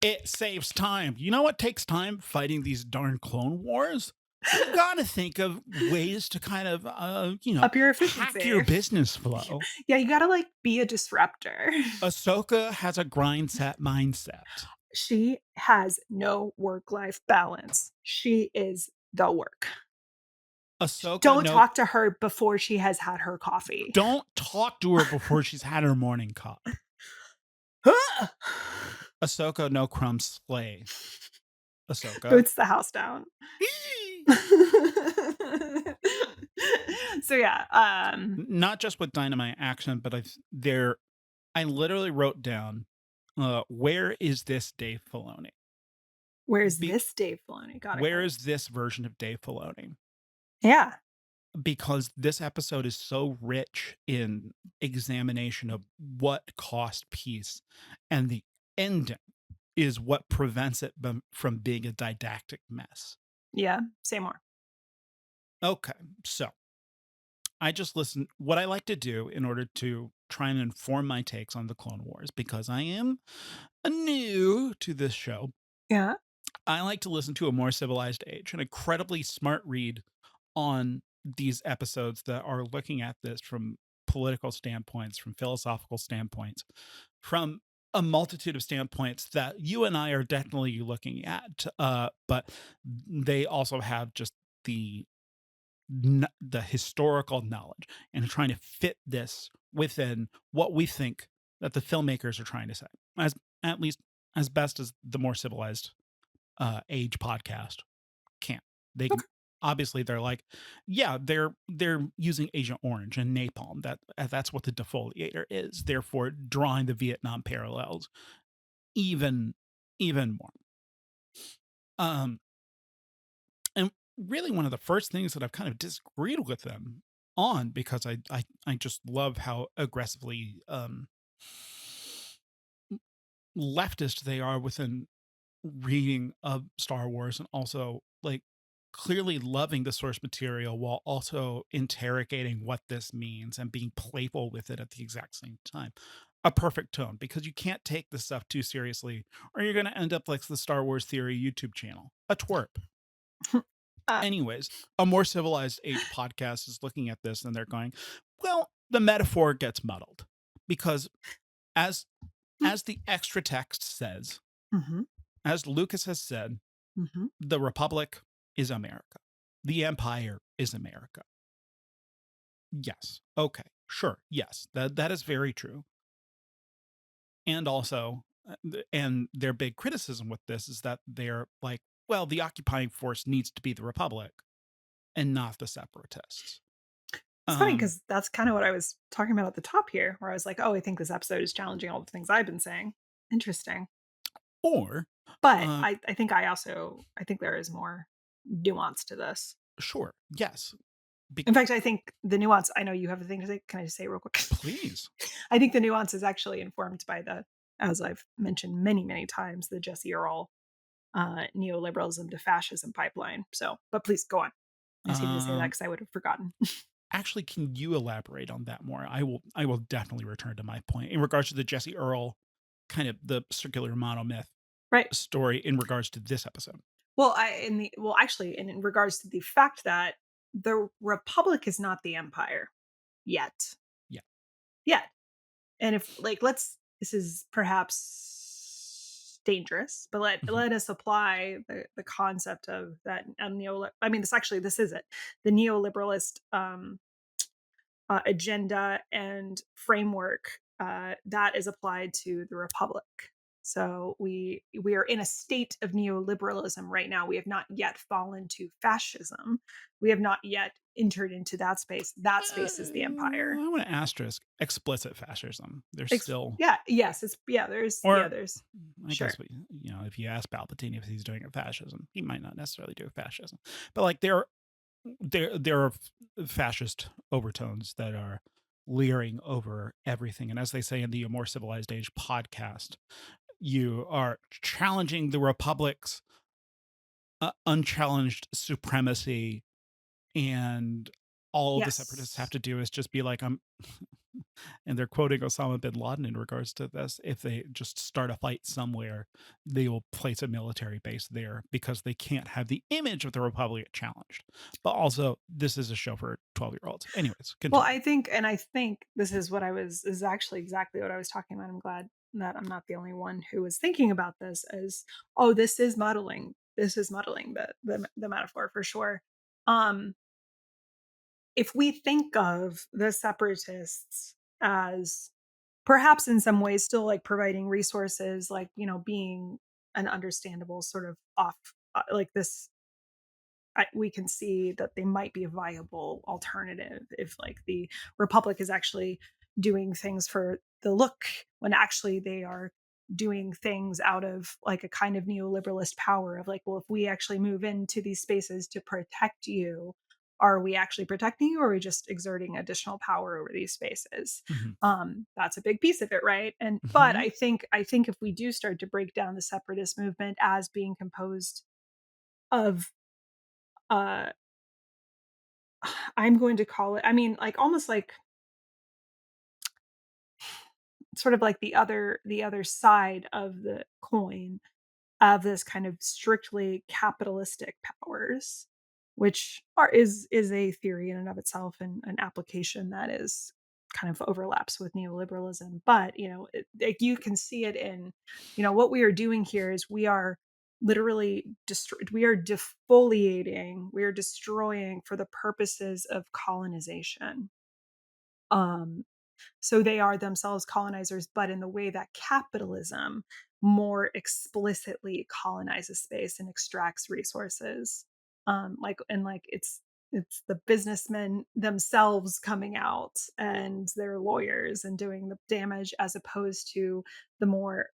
It saves time. You know what takes time? Fighting these darn Clone Wars. You gotta think of ways to kind of, Up your hack your efficiency. business flow. Yeah, you gotta like be a disruptor. Ahsoka has a grind set mindset. She has no work life balance. She is the work. Ahsoka, Don't no, talk to her before she has had her coffee. don't talk to her before she's had her morning cup. Ahsoka, no crumbs slay. Ahsoka. Boots the house down. So yeah, Not just with dynamite action, but I literally wrote down, where is this Dave Filoni? where's Be- this Dave Filoni? Got it. where is this version of Dave Filoni? Yeah. Because this episode is so rich in examination of what cost peace, and the ending is what prevents it from being a didactic mess. Yeah. Say more. Okay, so I just listen. What I like to do in order to try and inform my takes on the Clone Wars, because I am new to this show, Yeah. I like to listen to A More Civilized Age, an incredibly smart read on these episodes that are looking at this from political standpoints, from philosophical standpoints, from a multitude of standpoints that you and I are definitely looking at. But they also have just the the historical knowledge and trying to fit this within what we think that the filmmakers are trying to say, as at least as best as the More Civilized Age podcast can. They can, Okay. obviously they're like, yeah, they're using Agent Orange and napalm. That's what the defoliator is. Therefore, drawing the Vietnam parallels even more. And really, one of the first things that I've kind of disagreed with them on, because I just love how aggressively leftist they are within reading of Star Wars, and also like clearly loving the source material while also interrogating what this means and being playful with it at the exact same time. A perfect tone, because you can't take this stuff too seriously or you're going to end up like the Star Wars Theory YouTube channel, a twerp. Uh, Anyways, A More Civilized Age podcast is looking at this and they're going, well, the metaphor gets muddled because as the extra text says, mhm, as Lucas has said, mhm. the Republic is America. The Empire is America. Yes. Okay. Sure. Yes. That is very true. And also, and their big criticism with this is that they're like, well, the occupying force needs to be the Republic and not the separatists. It's funny because that's kind of what I was talking about at the top here, where I was like, "Oh, I think this episode is challenging all the things I've been saying." Interesting. Or, But uh, I think I think there is more nuance to this. sure, yes, In fact, I think the nuance, I know you have a thing to say. Can I just say it real quick? please. I think the nuance is actually informed by the, as I've mentioned many, many times, the Jesse Earl neoliberalism to fascism pipeline. So, but please go on. I just needed to say that Um, because I would have forgotten. Actually, can you elaborate on that more? I will definitely return to my point in regards to the Jesse Earl, kind of the circular monomyth Right. story in regards to this episode. Well, actually, in regards to the fact that the Republic is not the Empire yet. Yeah. Yet. And if like this is perhaps dangerous, but Mhm. let us apply the concept of that I mean, this is it, the neoliberalist agenda and framework that is applied to the republic. So we are in a state of neoliberalism right now. We have not yet fallen to fascism. We have not yet entered into that space. That space is the empire. I want to asterisk explicit fascism. There's still, Yeah, yes, it's or there's I guess sure. if you ask Palpatine if he's doing a fascism, he might not necessarily do a fascism, but like there are fascist overtones that are leering over everything. And as they say in the More Civilized Age podcast, you are challenging the Republic's unchallenged supremacy, and all the separatists have Yes. to do is just be like, I'm, and they're quoting Osama bin Laden in regards to this. If they just start a fight somewhere, they will place a military base there because they can't have the image of the Republic challenged. But also, this is a show for 12-year-olds. Anyways, Well, continue. I think this is actually exactly what I was talking about. I'm glad that I'm not the only one who was thinking about this as, oh, this is muddling. This is muddling the metaphor for sure. Um, if we think of the separatists as perhaps in some ways still like providing resources, like, being an understandable sort of off, like this we can see that they might be a viable alternative if like the republic is actually doing things for the look when actually they are doing things out of like a kind of neoliberalist power of like, well, if we actually move into these spaces to protect you, are we actually protecting you, or are we just exerting additional power over these spaces? Mhm. That's a big piece of it, right? And but Mhm. I think if we do start to break down the separatist movement as being composed of uh I'm going to call it, I mean, like almost like sort of like the other side of the coin of this kind of strictly capitalistic powers, which is a theory in and of itself and an application that is kind of overlaps with neoliberalism. But like you can see it in, what we are doing here is we are literally we are defoliating, we are destroying for the purposes of colonization. Um, So they are themselves colonizers, but in the way that capitalism more explicitly colonizes space and extracts resources. Like it's the businessmen themselves coming out and their lawyers and doing the damage as opposed to the more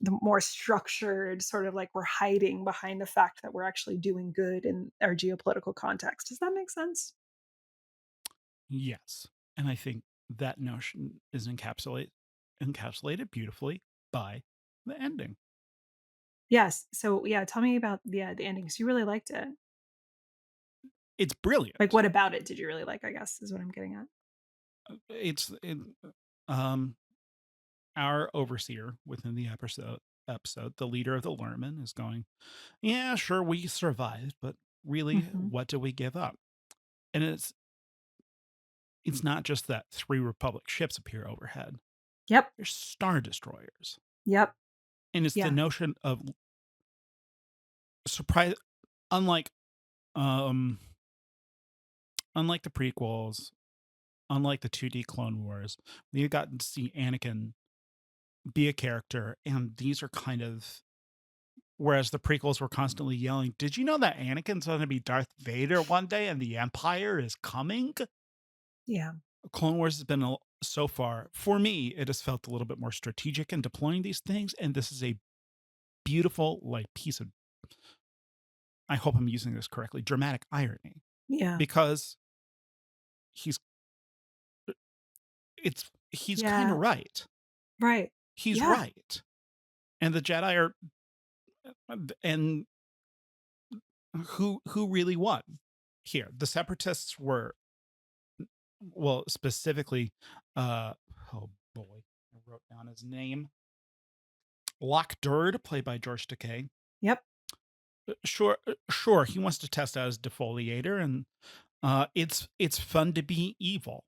the more structured sort of like we're hiding behind the fact that we're actually doing good in our geopolitical context. Does that make sense? Yes. And I think that notion is encapsulated beautifully by the ending. Yes. So yeah, tell me about the endings. You really liked it. It's Like, brilliant. what about it did you really like, I guess, is what I'm getting at? It's it, um our overseer within the episode, the leader of the Lurmen, is going, yeah, sure, we survived, but really, Mhm. what do we give up? And it's not just that 3 Republic ships appear overhead. Yep. There's star destroyers. Yep. And it's the Yeah. notion of surprise, unlike um unlike the prequels, unlike the 2D Clone Wars, we've gotten to see Anakin be a character, and these are kind of, whereas the prequels were constantly yelling, "Did you know that Anakin's going to be Darth Vader one day and the Empire is coming?" Yeah. Clone Wars has been so far, for me, it has felt a little bit more strategic in deploying these things, and this is a beautiful like piece of, I hope I'm using this correctly, dramatic irony, Yeah. because he's he's kind of Yeah. right. Right. He's Yeah. right, and the Jedi are, and who really won here? The Separatists were, well, specifically, uh, oh boy, I wrote down his name. Lock Durd, played by George Takei. Yep. Sure, he wants to test out his defoliator, and it's fun to be evil.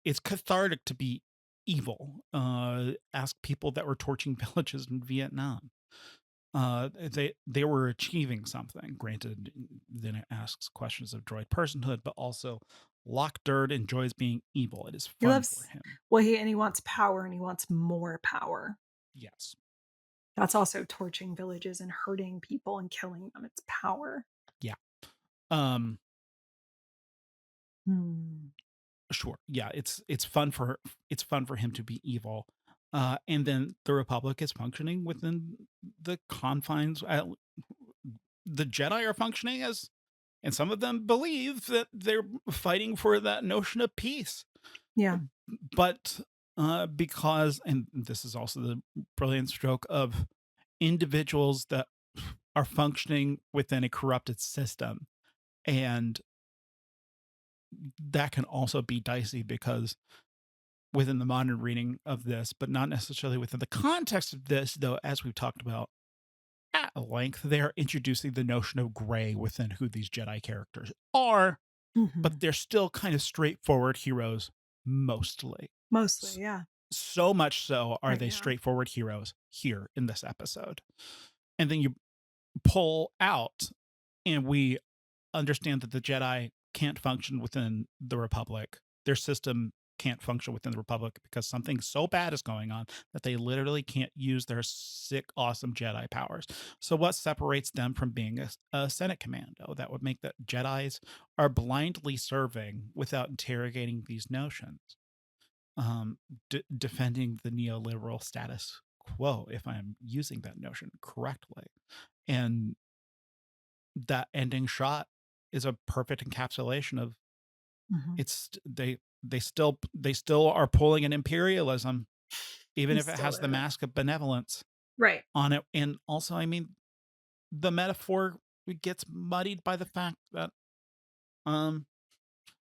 It's cathartic to be evil. Ask people that were torching villages in Vietnam. They were achieving something. Granted, then it asks questions of droid personhood, but also Lockdurt enjoys being evil. It is He fun for loves him. well, he wants power and he wants more power. Yes. That's also torching villages and hurting people and killing them. It's power. Yeah. Um. Hmm. Sure. Yeah. It's fun for him to be evil. And then the Republic is functioning within the confines. The Jedi are functioning as, and some of them believe that they're fighting for that notion of peace. Yeah. But because, and this is also the brilliant stroke of individuals that are functioning within a corrupted system. And that can also be dicey because within the modern reading of this, but not necessarily within the context of this, though, as we've talked about at length, they're introducing the notion of gray within who these Jedi characters are, but Mhm. they're still kind of straightforward heroes mostly. Mostly, yeah. So much so are Right they now. straightforward heroes here in this episode. And then you pull out, and we understand that the Jedi can't function within the Republic. Their system can't function within the Republic because something so bad is going on that they literally can't use their sick, awesome Jedi powers. So, what separates them from being a Senate commando? That would make that Jedi's are blindly serving without interrogating these notions, defending the neoliberal status quo, if I'm using that notion correctly. And that ending shot is a perfect encapsulation of Mhm. it's they still are pulling an imperialism, even He if it still has the is. mask of benevolence Right. on it. And also, I mean, the metaphor gets muddied by the fact that um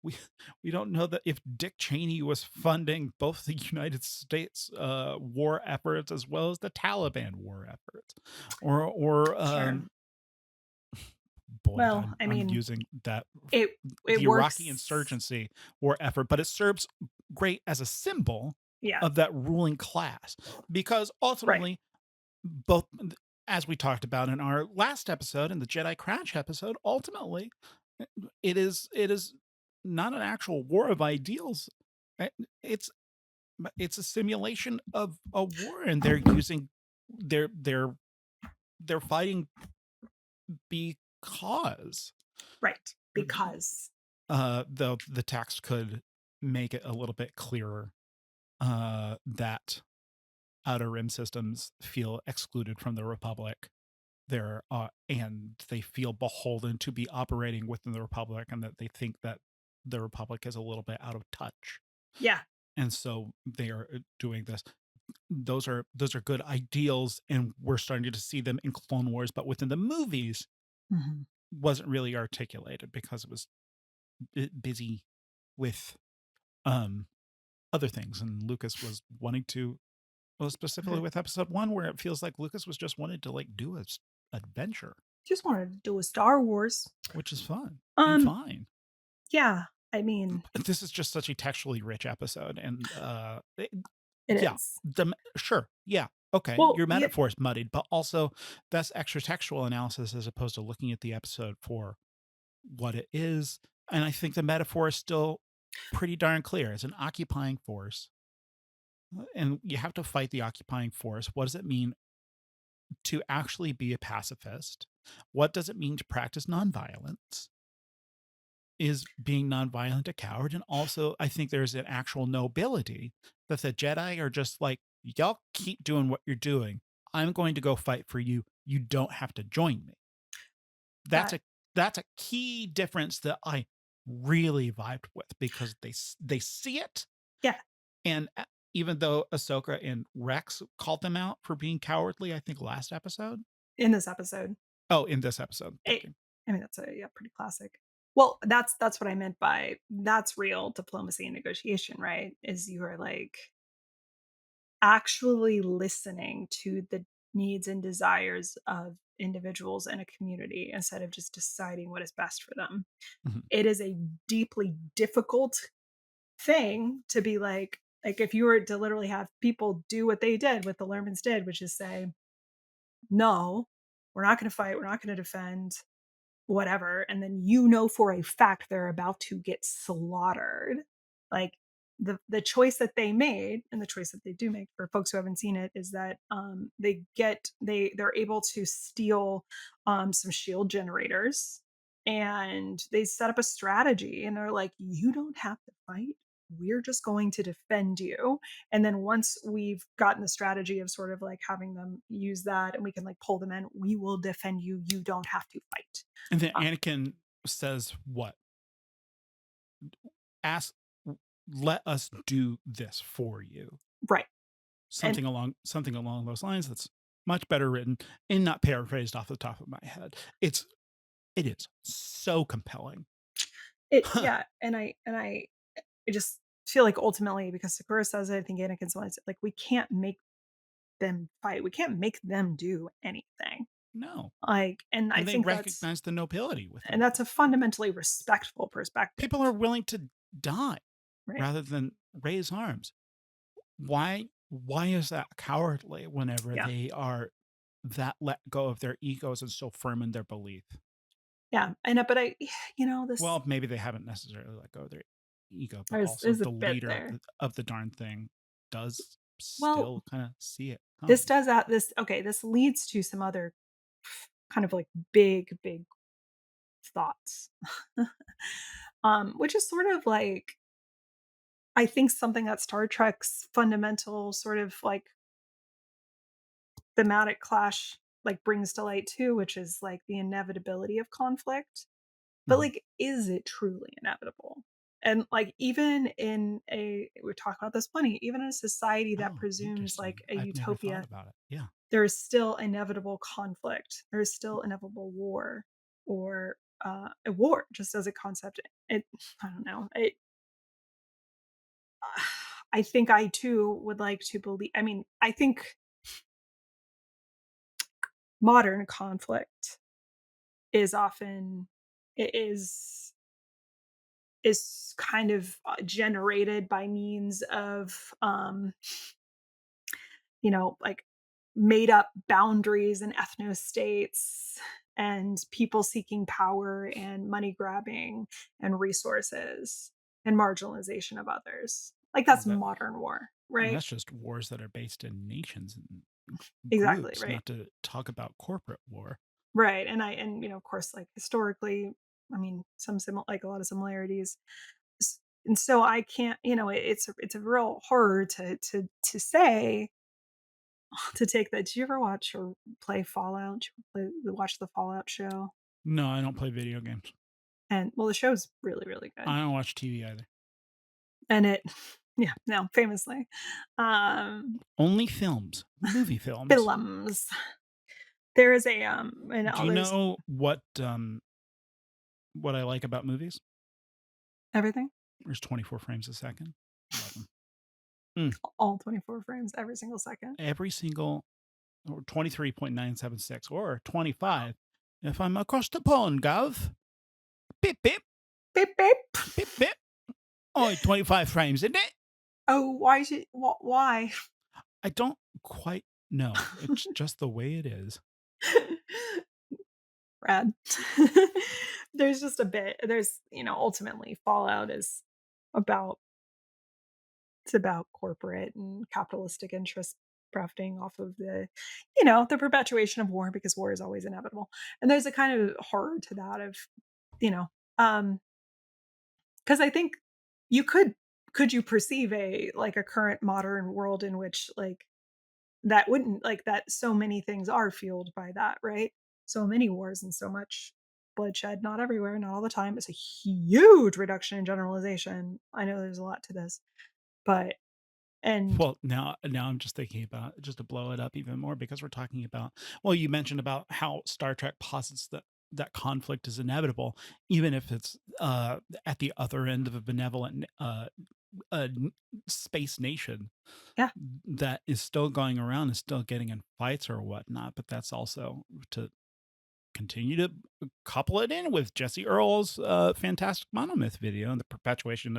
we we don't know that if Dick Cheney was funding both the United States war efforts as well as the Taliban war efforts, or Sure. boy, Well, I I'm mean, using that it it the Iraqi works. insurgency war effort, but it serves great as a symbol Yeah. of that ruling class because Right. ultimately both, as we talked about in our last episode, in the Jedi Crash episode, ultimately it is not an actual war of ideals. Uh, It's it's a simulation of a war, and they're using they're they're fighting because Right. Because the text could make it a little bit clearer that outer rim systems feel excluded from the Republic. They're and they feel beholden to be operating within the Republic, and that they think that the Republic is a little bit out of touch, yeah. and so they are doing this. Those are good ideals, and we're starting to see them in Clone Wars, but within the movies Mhm. wasn't really articulated because it was busy with um other things, and Lucas was wanting to, well, specifically Okay. with episode 1 where it feels like Lucas was just wanted to like do a adventure, Just wanted to do a Star Wars. which is fun and Um, fine. yeah. I mean, But this is just such a textually rich episode, and it yeah, is. sure, yeah, okay, Well, your yeah. metaphor is muddied, but also that's extra textual analysis as opposed to looking at the episode for what it is. And I think the metaphor is still pretty darn clear. It's an occupying force, and you have to fight the occupying force. What does it mean to actually be a pacifist? What does it mean to practice nonviolence? Is being nonviolent a coward? And also, I think there's an actual nobility that the Jedi are just like, y'all keep doing what you're doing. I'm going to go fight for you. You don't have to join me. That's That a that's a key difference that I really vibed with because they see it, yeah, and even though Ahsoka and Rex called them out for being cowardly, I think last episode. in this episode. Oh, in this episode, It, thank you. I mean, that's a yeah, pretty classic. Well, that's what I meant by that's real diplomacy and negotiation, right? Is you are like actually listening to the needs and desires of individuals in a community instead of just deciding what is best for them. Mhm. It is a deeply difficult thing to be like, Like if you were to literally have people do what they did, what the Lermans did, which is say, no, we're not going to fight, we're not going to defend, whatever, and then you know for a fact they're about to get slaughtered. Like the choice that they made, and the choice that they do make for folks who haven't seen it, is that they're able to steal some shield generators, and they set up a strategy, and they're like, you don't have to fight, we're just going to defend you. And then once we've gotten the strategy of sort of like having them use that and we can like pull them in, we will defend you, you don't have to fight. And then Anakin says, "What? Ask, let us do this for you." Right. And Something along those lines. That's much better written and not paraphrased off the top of my head. It is so compelling. yeah, and I just feel like ultimately, because Sakura says it, I think Anakin says it, like we can't make them fight. We can't make them do anything. No, Like, and I and they think recognize the nobility within that's them. a fundamentally respectful perspective. People are willing to die Right. rather than raise arms. Why is that cowardly whenever Yeah. they are that let go of their egos and so firm in their belief? Yeah. But I, this Well, maybe they haven't necessarily let go of their ego, but also there's a the bit leader there. of the darn thing does Well, still kind of see it this coming. does that this okay, this leads to some other kind of like big thoughts. Which is sort of like, I think something that Star Trek's fundamental sort of like thematic clash like brings to light too, which is like the inevitability of conflict. But Mhm. like, is it truly inevitable? And like, even in a, we talk about this plenty, even in a society that Oh, presumes like interesting. a I've never thought utopia, about it. Yeah. there is still inevitable conflict. There is still inevitable war, or a war just as a concept. It, I don't know. I think I too would like to believe. I mean, I think modern conflict is often it is kind of generated by means of like made up boundaries and ethno states and people seeking power and money grabbing and resources and marginalization of others. Like that's That modern war, and right? that's just wars that are based in nations and Exactly, groups, right. not to talk about corporate war. Right. And of course, like historically, I mean, like a lot of similarities. And so I can't, it's a real horror to say, to take that. Did you ever watch or play Fallout? Did you watch the Fallout show? No, I don't play video games. And well, the show's really, really good. I don't watch TV either. And it, yeah, no, famously, um, Only films, movie films. films. There is a and Do you there's know what I like about movies? everything, There's 24 frames a second. Love them. Mm. all 24 frames every single second. Every single, or 23.976 or 25. If I'm across the pond, Gov. Beep, beep, Beep beep. beep, beep. Oh, 25 frames, isn't it? Oh, why should why? I don't quite know. It's just the way it is. Rad. There's just a bit. Ultimately, Fallout is about it's about corporate and capitalistic interests profiting off of the perpetuation of war, because war is always inevitable. And there's a kind of horror to that of, you know, um, because I think you could you perceive a current modern world in which like that wouldn't like that so many things are fueled by that, right? So many wars and so much bloodshed, not everywhere, not all the time. It's a huge reduction in generalization. I know there's a lot to this, but and Well, now I'm just thinking about just to blow it up even more because we're talking about, well, you mentioned about how Star Trek posits that conflict is inevitable, even if it's at the other end of a benevolent uh, n- space nation yeah, that is still going around and still getting in fights or whatnot. But that's also to continue to couple it in with Jesse Earl's fantastic monomyth video and the perpetuation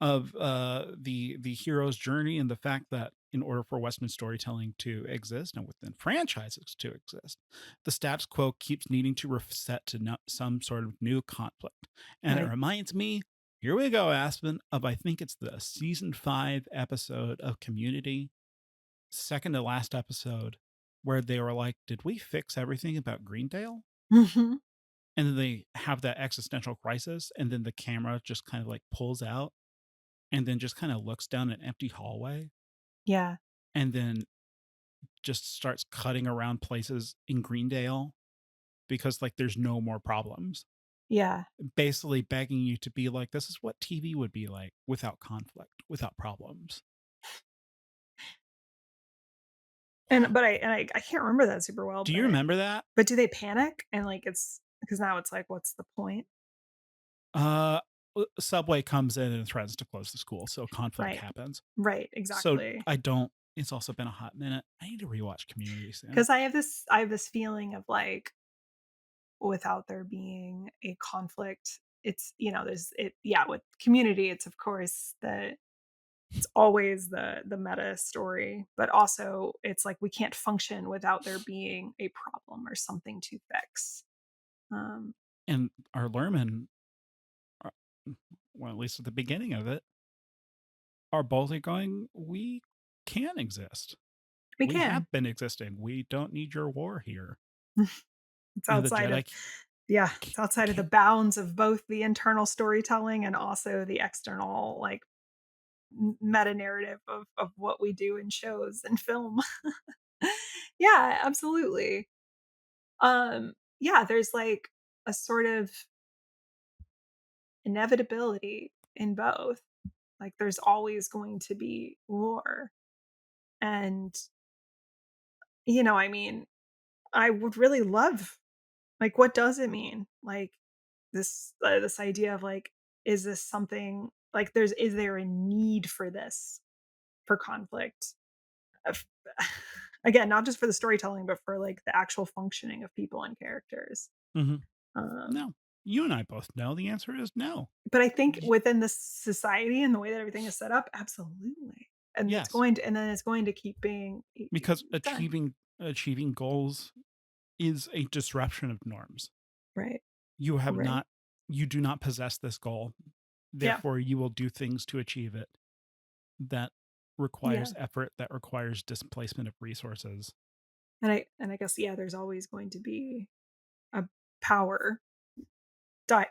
of the hero's journey, and the fact that in order for Western storytelling to exist and within franchises to exist, the status quo keeps needing to reset to some sort of new conflict. And it Right. reminds me, here we go, Aspen, of I think it's the season 5 episode of Community, second to last episode, where they were like, did we fix everything about Greendale? Hmm. And then they have that existential crisis, and then the camera just kind of like pulls out and then just kind of looks down an empty hallway Yeah. and then just starts cutting around places in Greendale because like there's no more problems. Yeah. Basically begging you to be like, this is what TV would be like without conflict, without problems. But I can't remember that super well, Do you remember that? but do they panic? And like it's because now it's like, what's the point? Uh Subway comes in and threatens to close the school, so conflict Right. happens. Right, So exactly. it's also been a hot minute. I need to rewatch Community soon. Because I have this feeling of like without there being a conflict, it's there's it yeah, with Community, it's of course it's always the meta story, but also it's like we can't function without there being a problem or something to fix. Um, And our Lerman, uh, well, at least at the beginning of it, are boldly going, we can exist. we We have can. been existing. We don't need your war here. It's And the outside of Jedi yeah, ca- it's outside of the can't. bounds of both the internal storytelling and also the external like meta narrative of what we do in shows and film. Yeah, absolutely. Yeah, there's like a sort of inevitability in both. Like there's always going to be war. And I mean, I would really love like what does it mean? Like this idea of like is this something like is there a need for this for conflict? Of- Again, not just for the storytelling but for like the actual functioning of people and characters. Mhm. Um No. You and I both know the answer is no. but I think Y- within the society and the way that everything is set up, absolutely. And yes. it's going to keep being Because done. achieving goals is a disruption of norms. Right. You have Right. not you do not possess this goal. Yeah. Therefore, you will do things to achieve it that Yeah. requires effort, that requires displacement of resources. And I guess yeah, there's always going to be a power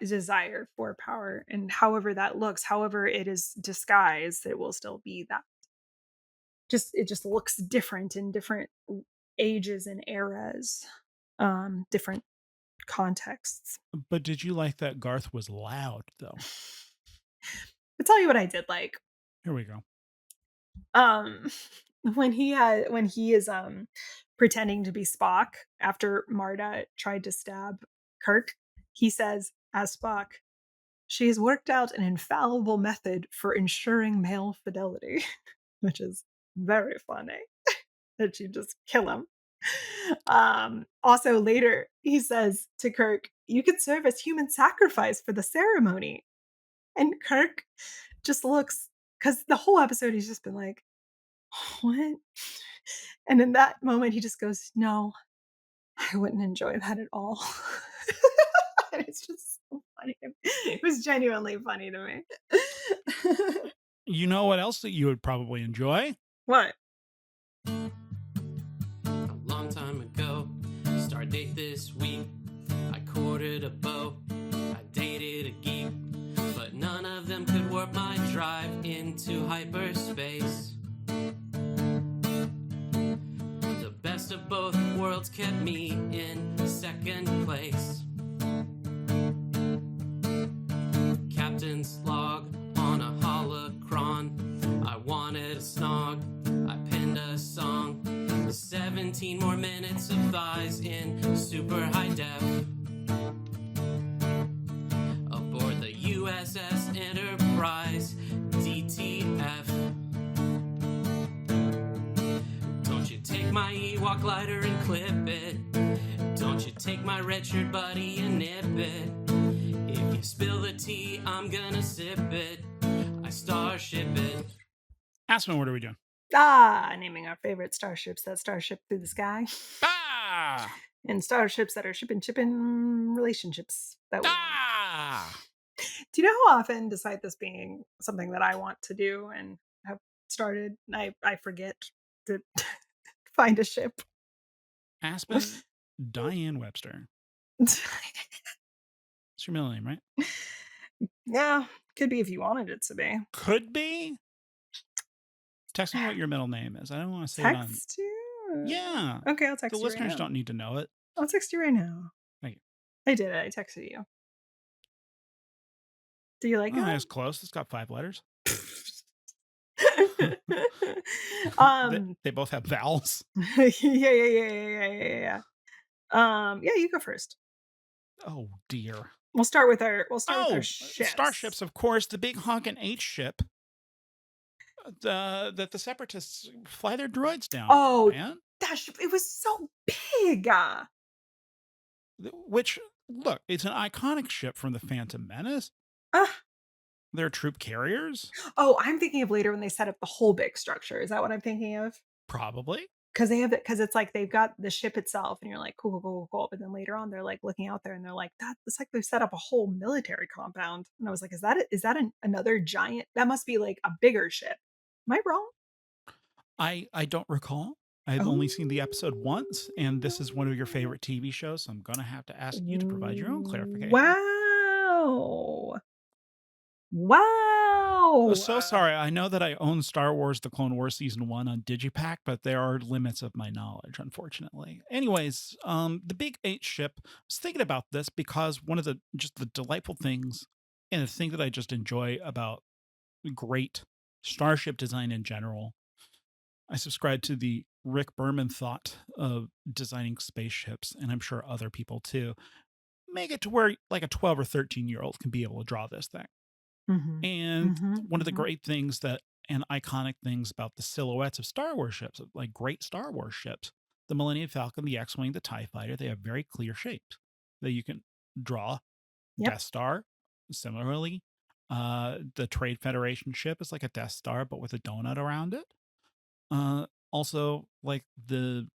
desire for power, and however that looks, however it is disguised, it will still be that. Just it just looks different in different ages and eras, different contexts. But did you like that Garth was loud though? I'll tell you what I did like. Here we go. Um, when he is pretending to be Spock after Marta tried to stab Kirk, he says as Spock, "She has worked out an infallible method for ensuring male fidelity," which is very funny. That she just kill him. Also later he says to Kirk, "You could serve as human sacrifice for the ceremony." And Kirk just looks because the whole episode he's just been like, "What?" And in that moment, he just goes, "No, I wouldn't enjoy that at all." And it's just so funny. It was genuinely funny to me. You know what else that you would probably enjoy? What? A long time ago, start date this week. I courted a beau, I dated a geek, but none of them could warp my drive into hyperspace. The best of both worlds kept me in second place. Captain's log on a holocron. I wanted a snog. I penned a song. 17 more minutes of thighs in super high def. Aboard the USS Enterprise, DTF. Don't you take my Ewok glider and clip it. Don't you take my red shirt buddy and nip it. If you spill the tea, I'm gonna sip it. I starship it. Aspen, what are we doing? Naming our favorite starships that starship through the sky. Ah! And starships that are chipping relationships that we want. Ah! Do you know how often, despite this being something that I want to do and have started, I forget to find a ship? Aspen Diane Webster. It's your middle name, right? Yeah, could be if you wanted it to be. Could be. Text me what your middle name is. I don't want to say it on. Text you? Yeah. Okay, I'll The text you right listeners now. don't need to know it. I'll text you right now. Thank you. I did it. I texted you. Do you like Oh, it? it's close. It's got 5 letters. They both have vowels. Yeah. Yeah, you go first. Oh dear. We'll start with our ships. Starships, of course. The big honkin' H ship. That the separatists fly their droids down. Oh, man. that ship, it was so big. Which, look, it's an iconic ship from the Phantom Menace. They're troop carriers. Oh, I'm thinking of later when they set up the whole big structure. Is that what I'm thinking of? Probably. Because they have it, because it's like they've got the ship itself, and you're like, cool. But then later on, they're like looking out there, and they're like, it's like they've set up a whole military compound. And I was like, is that another giant? That must be like a bigger ship. Am I wrong? I don't recall. I've only seen the episode once, and this is one of your favorite TV shows, so I'm going to have to ask you to provide your own clarification. Wow. So sorry. I know that I own Star Wars The Clone Wars Season 1 on Digipack, but there are limits of my knowledge, unfortunately. Anyways, the big H ship, I was thinking about this because one of the delightful things, and the thing that I just enjoy about great starship design in general, I subscribe to the Rick Berman thought of designing spaceships, and I'm sure other people too. Make it to where like a 12 or 13-year-old can be able to draw this thing. And one of the great things and iconic things about the silhouettes of Star Wars ships, like great Star Wars ships, the Millennium Falcon, the X-Wing, the TIE Fighter, they have very clear shapes that you can draw. Yep. Death Star, similarly. The Trade Federation ship is like a Death Star, but with a donut around it. Also, like the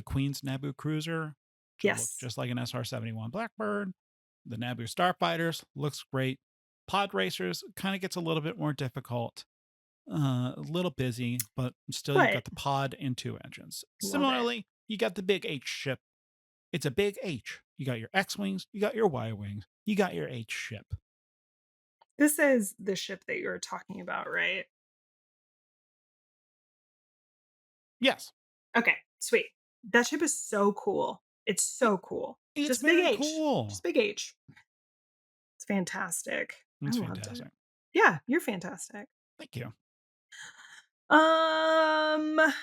Queen's Naboo cruiser, looks just like an SR-71 Blackbird. The Naboo Starfighters looks great. Pod Racers kind of gets a little bit more difficult, a little busy, but still you got the pod and 2 engines. Similarly, you got the big H ship. It's a big H. You got your X-Wings, you got your Y-Wings, you got your H ship. This is the ship that you're talking about, right? Yes. Okay, sweet. That ship is so cool. It's so cool. It's just very big H. cool. Just big H. It's fantastic. It's I loved fantastic. it. Yeah, you're fantastic. Thank you. Uh-oh.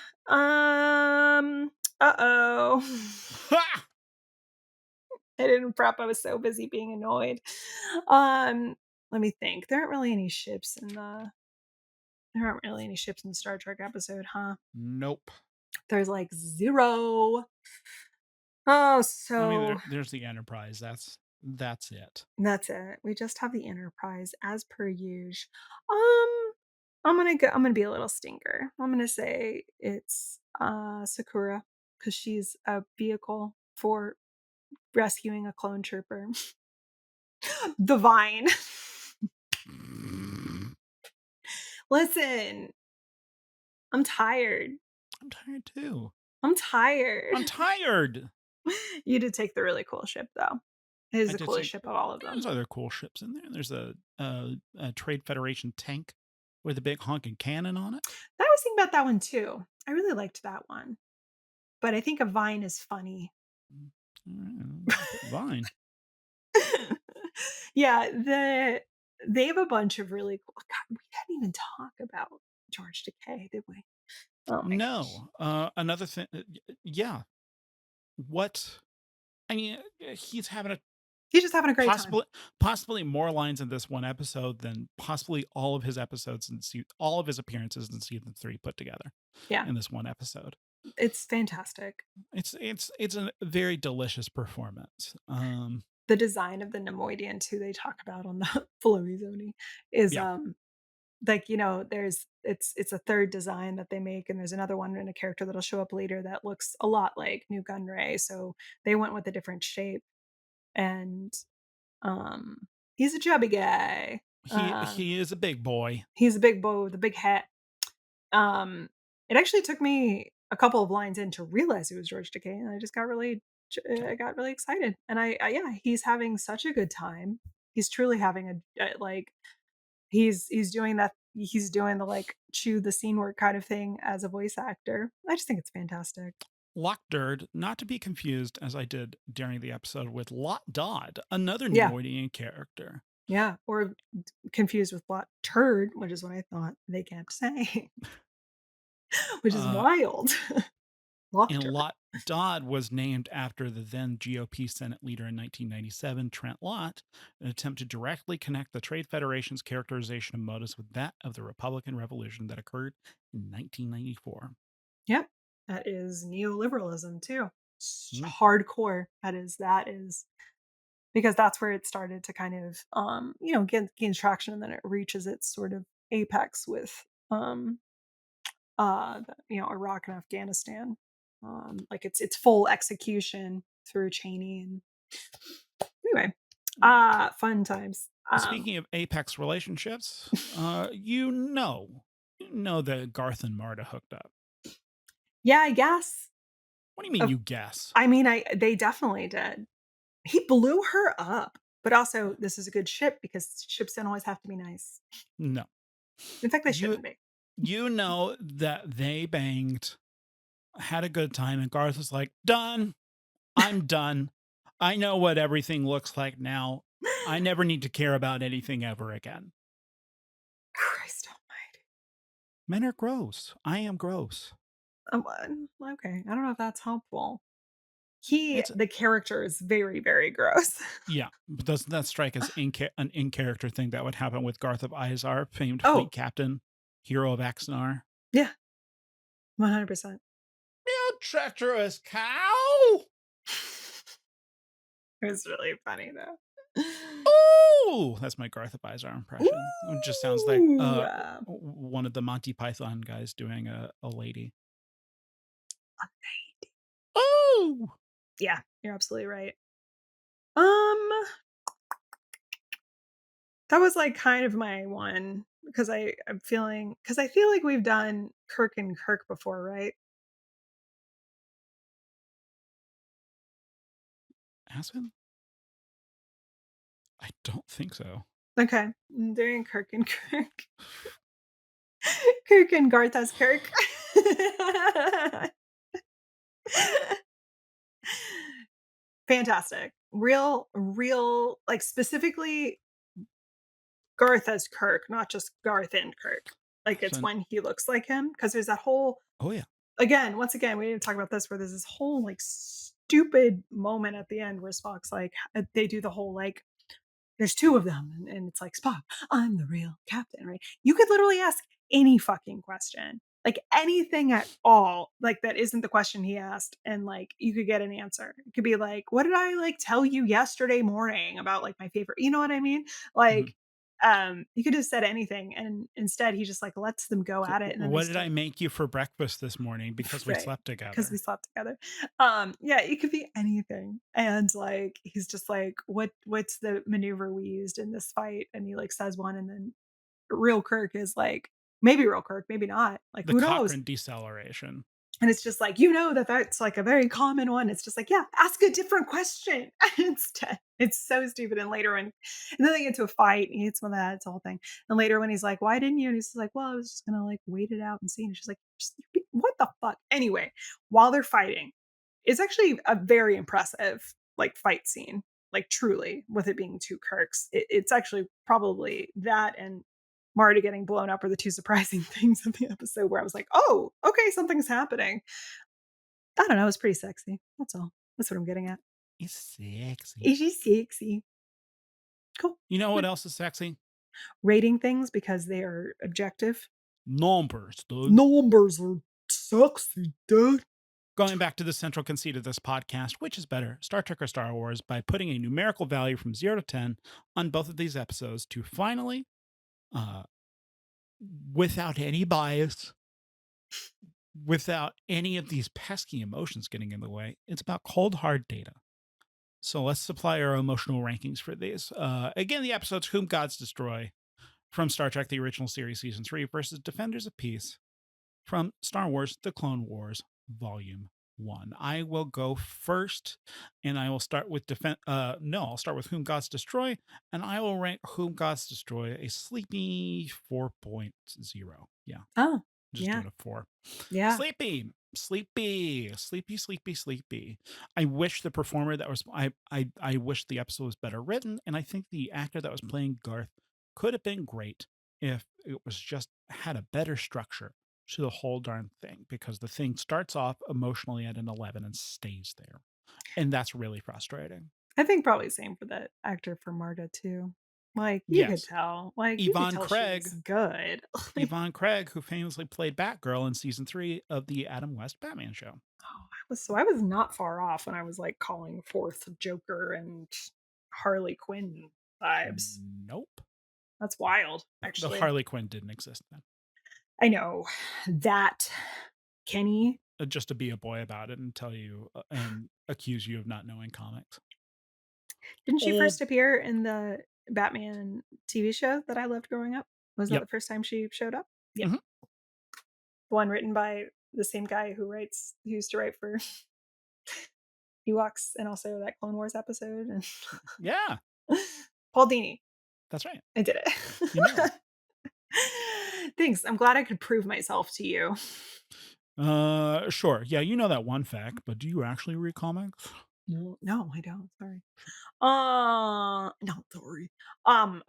I didn't prep. I was so busy being annoyed. Let me think. There aren't really any ships in the Star Trek episode, huh? Nope. There's like 0. Oh, so I mean, there's the Enterprise. That's it. That's it. We just have the Enterprise as per usual. I'm gonna be a little stinker. I'm gonna say it's Sakura, because she's a vehicle for rescuing a clone trooper. The Vine. Listen, I'm tired. I'm tired too. I'm tired. I'm tired. You did take the really cool ship, though. It is the coolest ship of all of them. There's other cool ships in there. There's a Trade Federation tank with a big honking cannon on it. I was thinking about that one too. I really liked that one. But I think a Vine is funny. Vine. Yeah, they have a bunch of really cool. God, we didn't even talk about George Takei, did we? Oh my gosh. Another thing. Yeah. What? I mean, he's just having a great time. Possibly more lines in this one episode than possibly all of his episodes and all of his appearances in season 3 put together. Yeah. In this one episode. It's fantastic. It's a very delicious performance. the design of the Nemoidians who they talk about on the Filoni is, Yeah. like, you know, it's a third design that they make, and there's another one in a character that'll show up later that looks a lot like New Gunray, so they went with a different shape, and, um, he's a chubby guy. He is a big boy. He's a big boy with a big hat. Um, it actually took me a couple of lines in to realize it was George Takei, and I just got really I got really excited, and I yeah, he's having such a good time. He's truly having like, he's doing that he's doing the, like, chew the scene work kind of thing as a voice actor. I just think it's fantastic. Lockdurd, not to be confused, as I did during the episode, with Lot Dodd, another Yeah, Nemoidian character. yeah, or confused with Lot Turd, which is what I thought they kept saying, which is Uh, wild. Lot and Turd. Lot Dodd was named after the then GOP Senate leader in 1997, Trent Lott, an attempt to directly connect the Trade Federation's characterization of motives with that of the Republican Revolution that occurred in 1994. Yep. That is neoliberalism too. Mm. Hardcore. That is because that's where it started to kind of you know, gain traction, and then it reaches its sort of apex with you know, Iraq and Afghanistan. Like its full execution through Cheney, and anyway, fun times. Speaking of apex relationships, you know that Garth and Marta hooked up. Yeah, I guess. What do you mean Of you guess? I mean, I they definitely did. He blew her up, but also this is a good ship because ships don't always have to be nice. No. In fact, they You shouldn't be. you know that they banged, had a good time, and Garth was like, "Done. I'm done. I know what everything looks like now. I never need to care about anything ever again." Christ almighty. Men are gross. I am gross. Okay, I don't know if that's helpful. It's The character is very, very gross. Yeah, but doesn't that strike as an in character thing that would happen with Garth of Izar, famed Oh, fleet captain, hero of Axanar? yeah, 100%. You treacherous cow! It was really funny though. Ooh, that's my Garth of Izar impression. It just sounds like Ooh, one of the Monty Python guys doing a lady. Ooh, yeah, you're absolutely right. Um, that was like kind of my one because I'm feeling because I feel like we've done Kirk and Kirk before, right? Aspen? I don't think so. Okay, doing Kirk and Kirk. Kirk and Garth as Kirk. Fantastic. Real, like, specifically Garth as Kirk, not just Garth and Kirk. Like, it's So, when he looks like him because there's that whole oh yeah, once again, we didn't talk about this, where there's this whole, like, stupid moment at the end where Spock's like they do the whole, like, there's 2 of them, and it's like, "Spock, I'm the real captain," right? You could literally ask any fucking question, like, anything at all, like, that isn't the question he asked, and, like, you could get an answer. It could be like, "What did I, like, tell you yesterday morning about, like, my favorite," you know what I mean? mhm. Like, you could have said anything, and instead, he just, like, lets them go So, at it, and then they what did still I make you for breakfast this morning because we right, slept because we together? slept together. Yeah, it could be anything, and, like, he's just like, "What's the maneuver we used in this fight?" And he, like, says one, and then real Kirk is like, maybe real Kirk, maybe not, like, The who knows? Cochrane deceleration. And it's just like, that's, like, a very common one. It's just like, "Yeah, ask a different question instead." It's so stupid, and later when and then they get into a fight, and he hits him with that, it's a whole thing. And later when he's like, "Why didn't you?" And he's just like, "Well, I was just gonna, like, wait it out and see." And she's like, "Just what the fuck?" Anyway, while they're fighting, it's actually a very impressive, like, fight scene, like, truly, with it being 2 Kirks. It's actually probably that and Marty getting blown up are the 2 surprising things of the episode where I was like, "Oh, okay, something's happening." I don't know, it's pretty sexy. That's all. That's what I'm getting at. It's sexy. Is she sexy? Cool. You know Yeah. what else is sexy? Rating things because they are objective. Numbers, dude. Numbers are sexy, dude. Going back to the central conceit of this podcast, which is better, Star Trek or Star Wars, by putting a numerical value from 0 to 10 on both of these episodes to finally, uh, without any bias, without any of these pesky emotions getting in the way, it's about cold, hard data. So let's supply our emotional rankings for these. Again, the episodes Whom Gods Destroy from Star Trek, the original series, season 3, versus Defenders of Peace from Star Wars, The Clone Wars, Volume 1. I will go first, and I will start with I'll start with Whom Gods Destroy, and I will rank Whom Gods Destroy a sleepy 4.0. Yeah, Oh, just yeah. doing a 4. Yeah. Sleepy. I wish the performer that was I wish the episode was better written, and I think the actor that was playing Garth could have been great if it was just had a better structure to the whole darn thing, because the thing starts off emotionally at an 11 and stays there. And that's really frustrating. I think probably same for the actor for Marta too. Like, you could Yes. tell. Like, you could Yvonne tell she Craig, was good. Like, Yvonne Craig, who famously played Batgirl in season 3 of the Adam West Batman show. I was not far off when I was like calling forth Joker and Harley Quinn vibes. Nope. That's wild, The actually. Harley Quinn didn't exist then. I know that Kenny. Just to be a boy about it and tell you and accuse you of not knowing comics. Didn't she Old. first appear in the Batman TV show that I loved growing up? Was that Yep. the first time she showed up? Yeah. Mhm. The one written by the same guy who used to write for Ewoks and also that Clone Wars episode. And Yeah, Paul Dini. that's right. I did it. You nailed it. Thanks. I'm glad I could prove myself to you. Sure. Yeah, you know that one fact, but do you actually read comics? No, I don't. Sorry. No, sorry.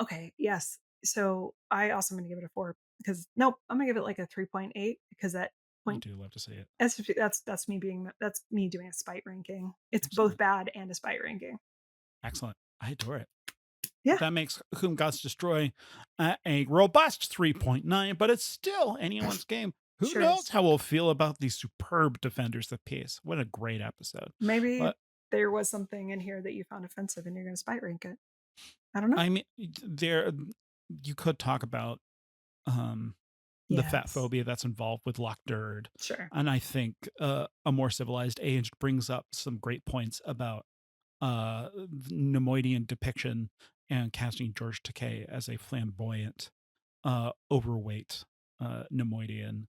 Okay, yes. So I also am gonna give it a 4 because nope, I'm gonna give it like a 3.8 because that You point do love to see it. that's me doing a spite ranking. It's Excellent. both bad and a spite ranking. Excellent. I adore it. Yeah. That makes Whom Gods Destroy a robust 3.9, but it's still anyone's game. Who Sure knows is. how we'll feel about these superb Defenders of Peace? What a great episode. Maybe But there was something in here that you found offensive and you're gonna spite rank it. I don't know. I mean, you could talk about the fat Yes. phobia that's involved with Lockdurd. Sure. And I think A More Civilized Age brings up some great points about Nemoidian depiction and casting George Takei as a flamboyant, overweight Nemoidian.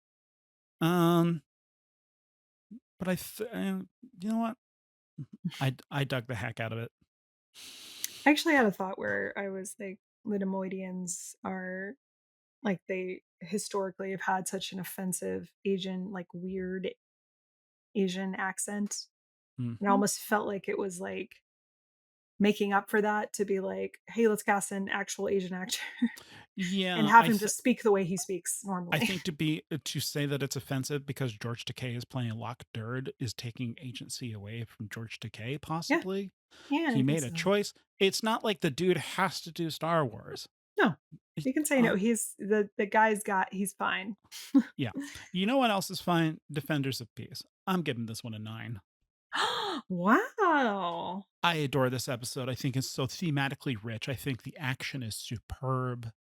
But you know what? I dug the heck out of it. I actually had a thought where I was like, the Nemoidians are like they historically have had such an offensive Asian, like weird Asian accent. And I Mhm. almost felt like it was like making up for that to be like, hey, let's cast an actual Asian actor and Yeah, have him just speak the way he speaks I normally. think to say that it's offensive because George Takei is playing Lockdurd is taking agency away from George Takei, possibly. Yeah, I He think made a so. choice. It's not like the dude has to do Star Wars. No, It- you can say no. He's the guy's he's fine. yeah. You know what else is fine? Defenders of Peace. I'm giving this one a 9. Wow. I adore this episode. I think it's so thematically rich. I think the action is superb.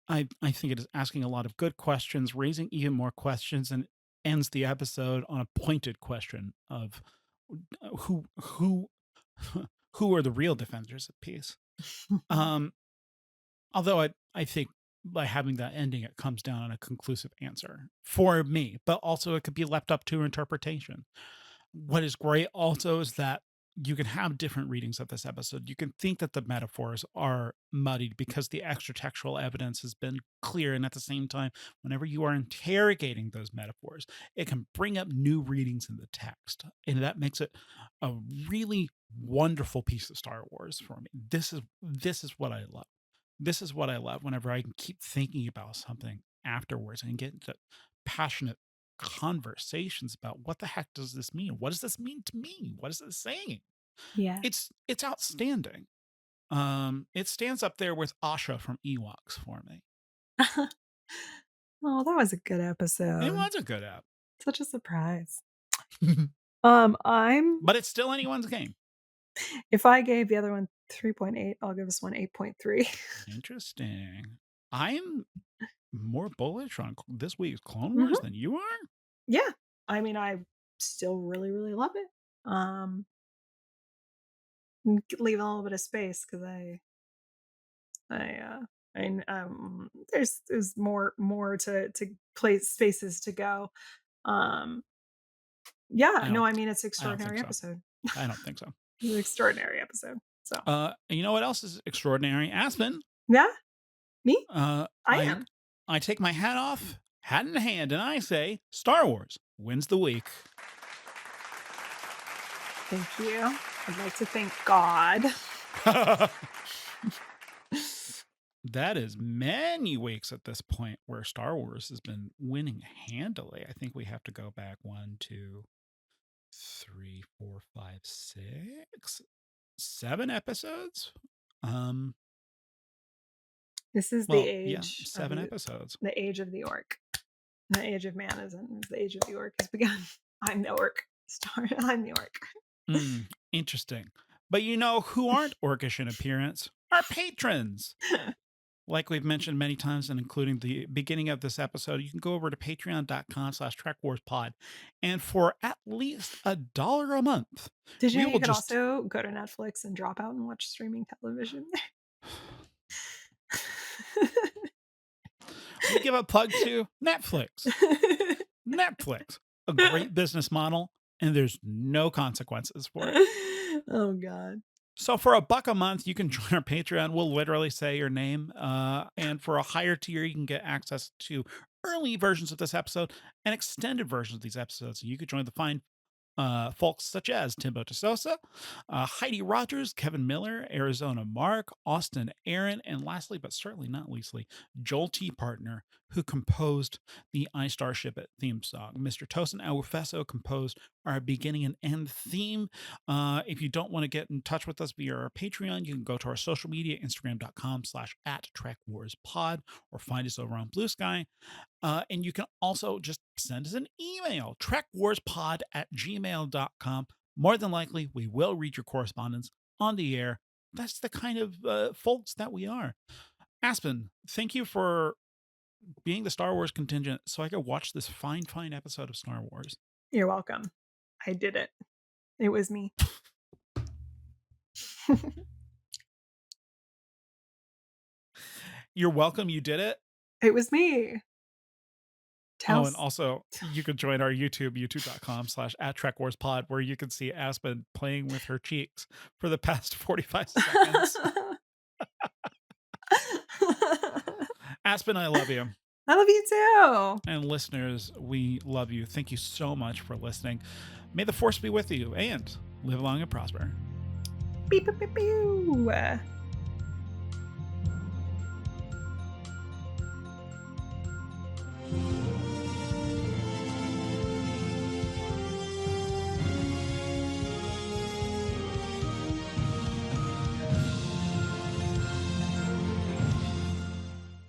I think it is asking a lot of good questions, raising even more questions, and ends the episode on a pointed question of who who are the real defenders of peace. Although I think by having that ending, it comes down on a conclusive answer for me, but also it could be left up to interpretation. What is great also is that you can have different readings of this episode. You can think that the metaphors are muddied because the extra textual evidence has been clear. And at the same time, whenever you are interrogating those metaphors, it can bring up new readings in the text. And that makes it a really wonderful piece of Star Wars for me. This is what I love. This is what I love whenever I can keep thinking about something afterwards and get into passionate conversations about what the heck does this mean? What does this mean to me? What is it saying? Yeah. It's outstanding. It stands up there with Asha from Ewoks for me. Oh, that was a good It episode. was a good app. Such a surprise. I'm But it's still anyone's game. if I gave the other one 3.8, I'll give this one 8.3. Interesting. I'm more bullish on this week's Clone Mhm. Wars than you are. Yeah. I mean, I still really, really love it. Leave a little bit of space because there's more to place spaces to go. Um, yeah, I no, don't. I mean it's I don't think extraordinary so. episode. I don't think so. It's an extraordinary episode. So And you know what else is extraordinary? Aspen. yeah, me, Uh, I I am. I take my hat off, hat in hand, and I say Star Wars wins the week. Thank you. I'd like to thank God. That is many weeks at this point where Star Wars has been winning handily. I think we have to go back 1, 2, 3, 4, 5, 6, 7 episodes. This is Well, yeah, the 7 episodes. age of the orc. The age of man isn't. The age of the orc has begun. I'm the orc. I'm the orc. Interesting. But you know who aren't orcish in appearance? Our patrons. Like we've mentioned many times, and including the beginning of this episode, you can go over to patreon.com/TrekWarsPod. And for at least $1 a month, Did you we know will you could just also go to Netflix and drop out and watch streaming television? we give a plug to Netflix. Netflix, a great business model, and there's no consequences for it. Oh God. So for $1 a month, you can join our Patreon. We'll literally say your name. And for a higher tier, you can get access to early versions of this episode and extended versions of these episodes. You could join the fine folks such as Timbo DeSosa, Heidi Rogers, Kevin Miller, Arizona Mark, Austin Aaron, and lastly, but certainly not leastly, Joel T. Partner, who composed the I Starship It theme song. Mr. Tosin Awofeso composed our beginning and end theme. If you don't want to get in touch with us via our Patreon, you can go to our social media, Instagram.com/@TrekWarsPod, or find us over on Blue Sky. And you can also just send us an email, trekwarspod@gmail.com. More than likely, we will read your correspondence on the air. That's the kind of folks that we are. Aspen, thank you for being the Star Wars contingent so I could watch this fine, fine episode of Star Wars. You're welcome. I did it. It was me. You're welcome. You did it. It was me. Oh, and also you can join our YouTube, youtube.com/@TrekWarsPod, where you can see Aspen playing with her cheeks for the past 45 seconds. Aspen, I love you. I love you too. And listeners, we love you. Thank you so much for listening. May the force be with you and live long and prosper. Beep, beep, beep, beep.